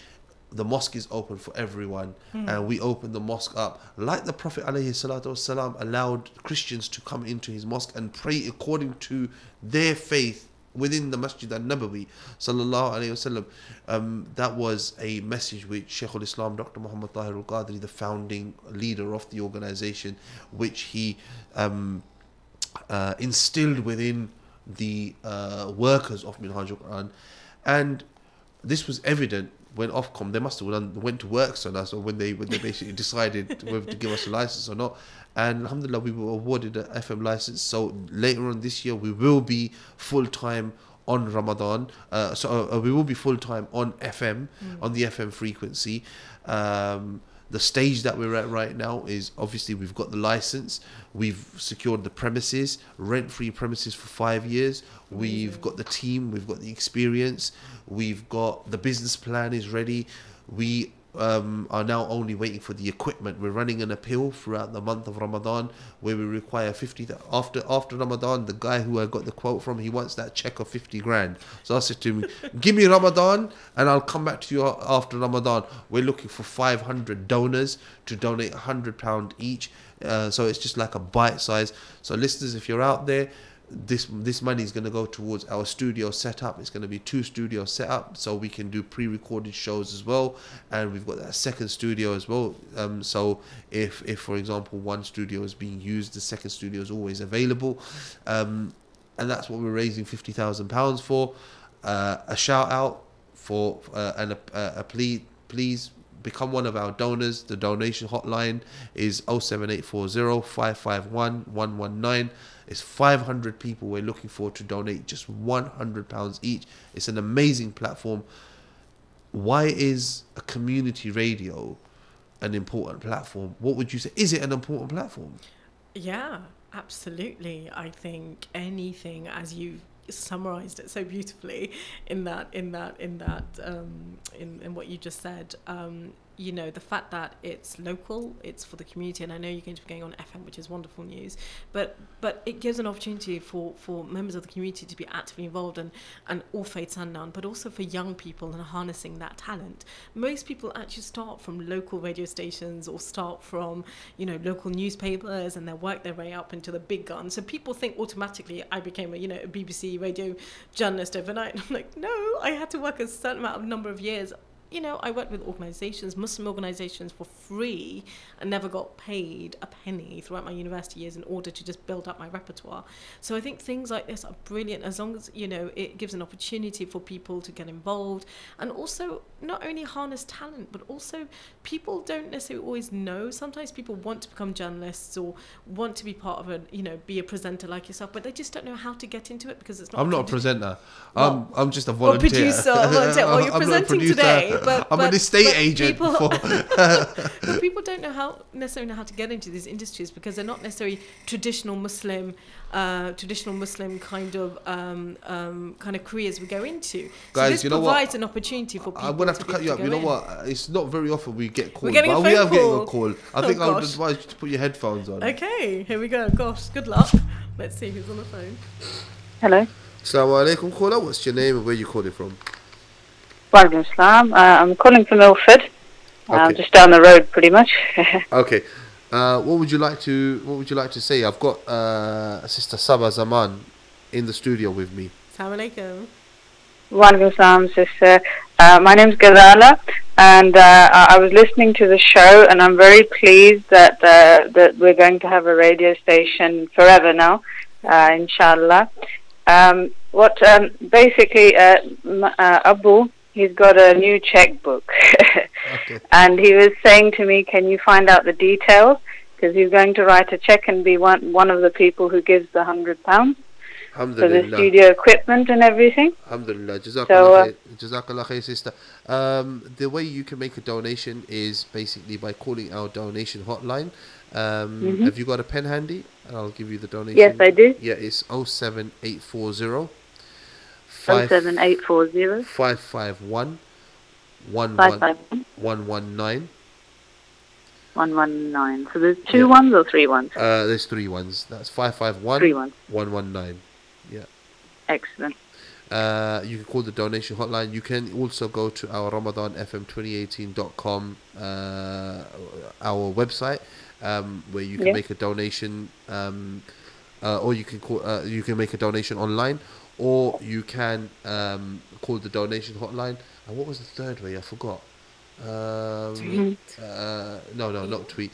The mosque is open for everyone, and we open the mosque up like the Prophet ﷺ allowed Christians to come into his mosque and pray according to their faith within the Masjid al-Nabawi sallallahu alaihi wasallam. That was a message which Shaykh al-Islam Dr. Muhammad Tahir al-Qadri, the founding leader of the organization, which he instilled within the workers of Minhaj al-Quran. And this was evident when Ofcom, they must have went to work on us, or when they basically decided whether to give us a license or not. And alhamdulillah, we were awarded an FM license. So later on this year, we will be full-time on Ramadan. We will be full-time on FM, on the FM frequency. The stage that we're at right now is obviously we've got the license, we've secured the premises, rent-free premises for 5 years. We've got the team, we've got the experience, we've got the business plan is ready. We are now only waiting for the equipment. We're running an appeal throughout the month of Ramadan where we require 50. After Ramadan, the guy who I got the quote from, he wants that check of 50 grand. So I said to him, give me Ramadan and I'll come back to you after Ramadan. We're looking for 500 donors to donate £100 each. So it's just like a bite size. So listeners, if you're out there, this money is going to go towards our studio setup. It's going to be 2 studios set up so we can do pre-recorded shows as well, and we've got that second studio as well. So if for example one studio is being used, the second studio is always available, and that's what we're raising £50,000 for. A shout out for and a plea, please become one of our donors. The donation hotline is 07840 551 119. It's 500 people we're looking for to donate just £100 each. It's an amazing platform. Why is a community radio an important platform? What would you say? Is it an important platform? Yeah, absolutely. I think anything, as you've summarized it so beautifully in what you just said, you know, the fact that it's local, it's for the community, and I know you're going to be going on FM, which is wonderful news, but it gives an opportunity for members of the community to be actively involved, and all faiths unknown, but also for young people and harnessing that talent. Most people actually start from local radio stations or start from, you know, local newspapers, and they work their way up into the big guns. So people think automatically I became a BBC radio journalist overnight. I'm like, no, I had to work a certain number of years. You know, I worked with organizations, Muslim organizations, for free and never got paid a penny throughout my university years in order to just build up my repertoire. So I think things like this are brilliant, as long as, you know, it gives an opportunity for people to get involved, and also not only harness talent, but also people don't necessarily always know. Sometimes people want to become journalists or want to be part of be a presenter like yourself, but they just don't know how to get into it because it's not. I'm not a presenter. I'm just a volunteer. Or producer. Well, you're presenting today. I'm an estate agent. But people don't necessarily know how to get into these industries because they're not necessarily traditional Muslim kind of careers we go into. Guys, so this you know provides an opportunity for people. I'm gonna have to cut you up. You know in. what? It's not very often we get calls, We're getting but we are getting a call. I think I would advise you to put your headphones on. Okay, here we go. Gosh, good luck. Let's see who's on the phone. Hello. Assalamu alaikum, caller. What's your name and where you calling from? Walaikum Assalam. I'm calling from Ilford. Okay. Just down the road, pretty much. Okay. What would you like to say? I've got Sister Saba Zaman in the studio with me. Assalamu alaikum. Walaikum salam, sister. My name's Ghazala, and I was listening to the show, and I'm very pleased that that we're going to have a radio station forever now, inshallah. Basically, Abu, he's got a new checkbook, and he was saying to me, "Can you find out the details?" Because he's going to write a check and be one of the people who gives the £100 for the studio equipment and everything. Alhamdulillah. Jazakallah khair, sister. The way you can make a donation is basically by calling our donation hotline. Have you got a pen handy? I'll give you the donation. Yes, I do. Yeah, it's 07840 07840 551 551 119. 119. So there's two ones or three ones? There's three ones. That's 551 Three ones. 119. Yeah. Excellent. You can call the donation hotline. You can also go to our RamadanFM2018.com, our website, where you can make a donation, or you can call. You can make a donation online, or you can call the donation hotline. And what was the third way? I forgot. Tweet. No, not tweet.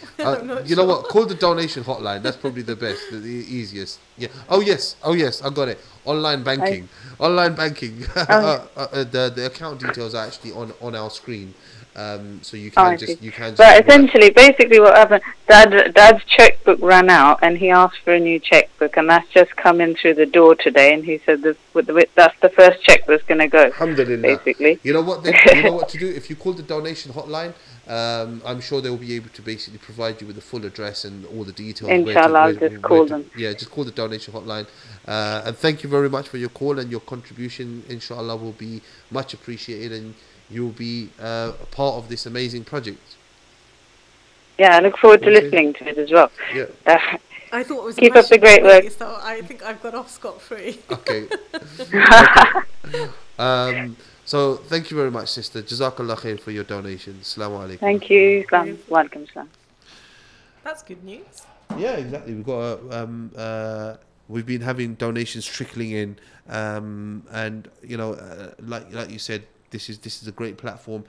You know what? Call the donation hotline. That's probably the best, the easiest. Yeah. Oh yes, I got it. Online banking. Online banking. The account details are actually on our screen. So you can But essentially, basically, what happened? Dad's checkbook ran out, and he asked for a new checkbook, and that's just come in through the door today. And he said that's the first check that's going to go. Alhamdulillah. Basically, you know what to do. If you call the donation hotline, I'm sure they'll be able to basically provide you with the full address and all the details. Inshallah, I'll just call them. Yeah, just call the donation hotline. And thank you very much for your call, and your contribution, inshallah, will be much appreciated, and you'll be a part of this amazing project. Yeah, I look forward to listening to it as well. Yeah. I thought it was keep up the great work. So I think I've got off scot-free. Okay. So thank you very much, sister. Jazakallah khair for your donation. Assalamu alaikum. Thank you. Welcome, Islam. That's good news. Yeah, exactly. We've got we've been having donations trickling in, and like you said, this is a great platform.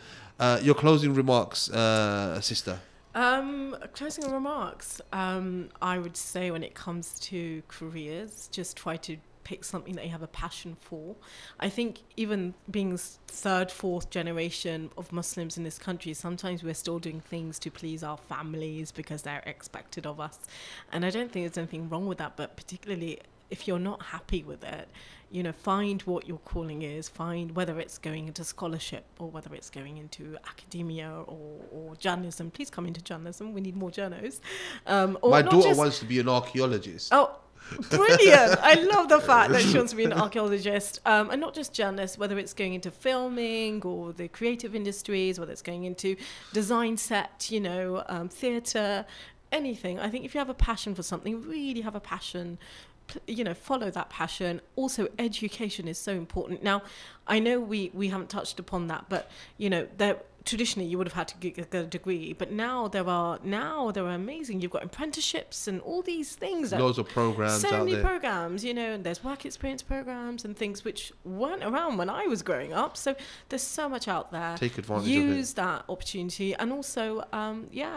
Your closing remarks, sister. Closing remarks. I would say when it comes to careers, just try to pick something that you have a passion for. I think even being third, fourth generation of Muslims in this country, sometimes we're still doing things to please our families because they're expected of us. And I don't think there's anything wrong with that, but particularly if you're not happy with it, find what your calling is, find whether it's going into scholarship or whether it's going into academia or journalism. Please come into journalism. We need more journos. My daughter wants to be an archaeologist. Oh, brilliant. I love the fact that she wants to be an archaeologist. And not just journalists, whether it's going into filming or the creative industries, whether it's going into design set, theatre, anything. I think if you have a passion for something, really have a passion, follow that passion. Also, education is so important. Now, I know we haven't touched upon that, but traditionally you would have had to get a degree, but now there are amazing. You've got apprenticeships and all these things. Loads of programs out there. So many programs, and there's work experience programs and things which weren't around when I was growing up. So there's so much out there. Take advantage of it. Use that opportunity, and also,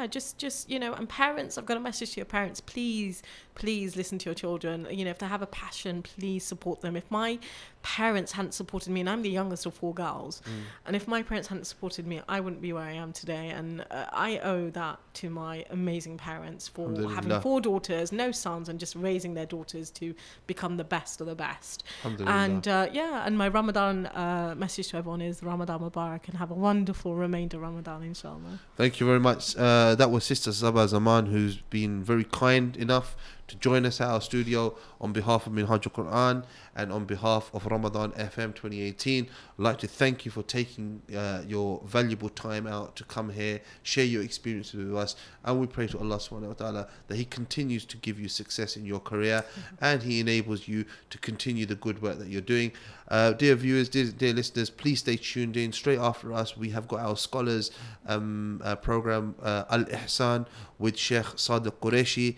just and parents. I've got a message to your parents. Please listen to your children. If they have a passion, please support them. If my parents hadn't supported me, and I'm the youngest of four girls, and if my parents hadn't supported me, I wouldn't be where I am today. And I owe that to my amazing parents for having four daughters, no sons, and just raising their daughters to become the best of the best. And and my Ramadan message to everyone is Ramadan Mubarak, and have a wonderful remainder Ramadan, inshallah. Thank you very much. That was Sister Saba Zaman, who's been very kind enough to join us at our studio on behalf of Minhaj al-Quran and on behalf of Ramadan FM 2018. I'd like to thank you for taking your valuable time out to come here, share your experiences with us, and we pray to Allah subhanahu wa ta'ala that He continues to give you success in your career and He enables you to continue the good work that you're doing. Dear viewers, dear listeners, please stay tuned in. Straight after us, we have got our scholars program, Al Ihsan, with Sheikh Sadiq Qureshi.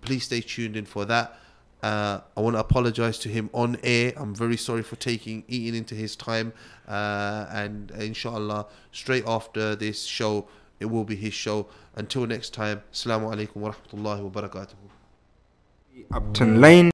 Please stay tuned in for that. I want to apologize to him on air. I'm very sorry for eating into his time. And inshallah, straight after this show, it will be his show. Until next time, Assalamu alaikum wa rahmatullahi wa barakatuh. Upton Lane.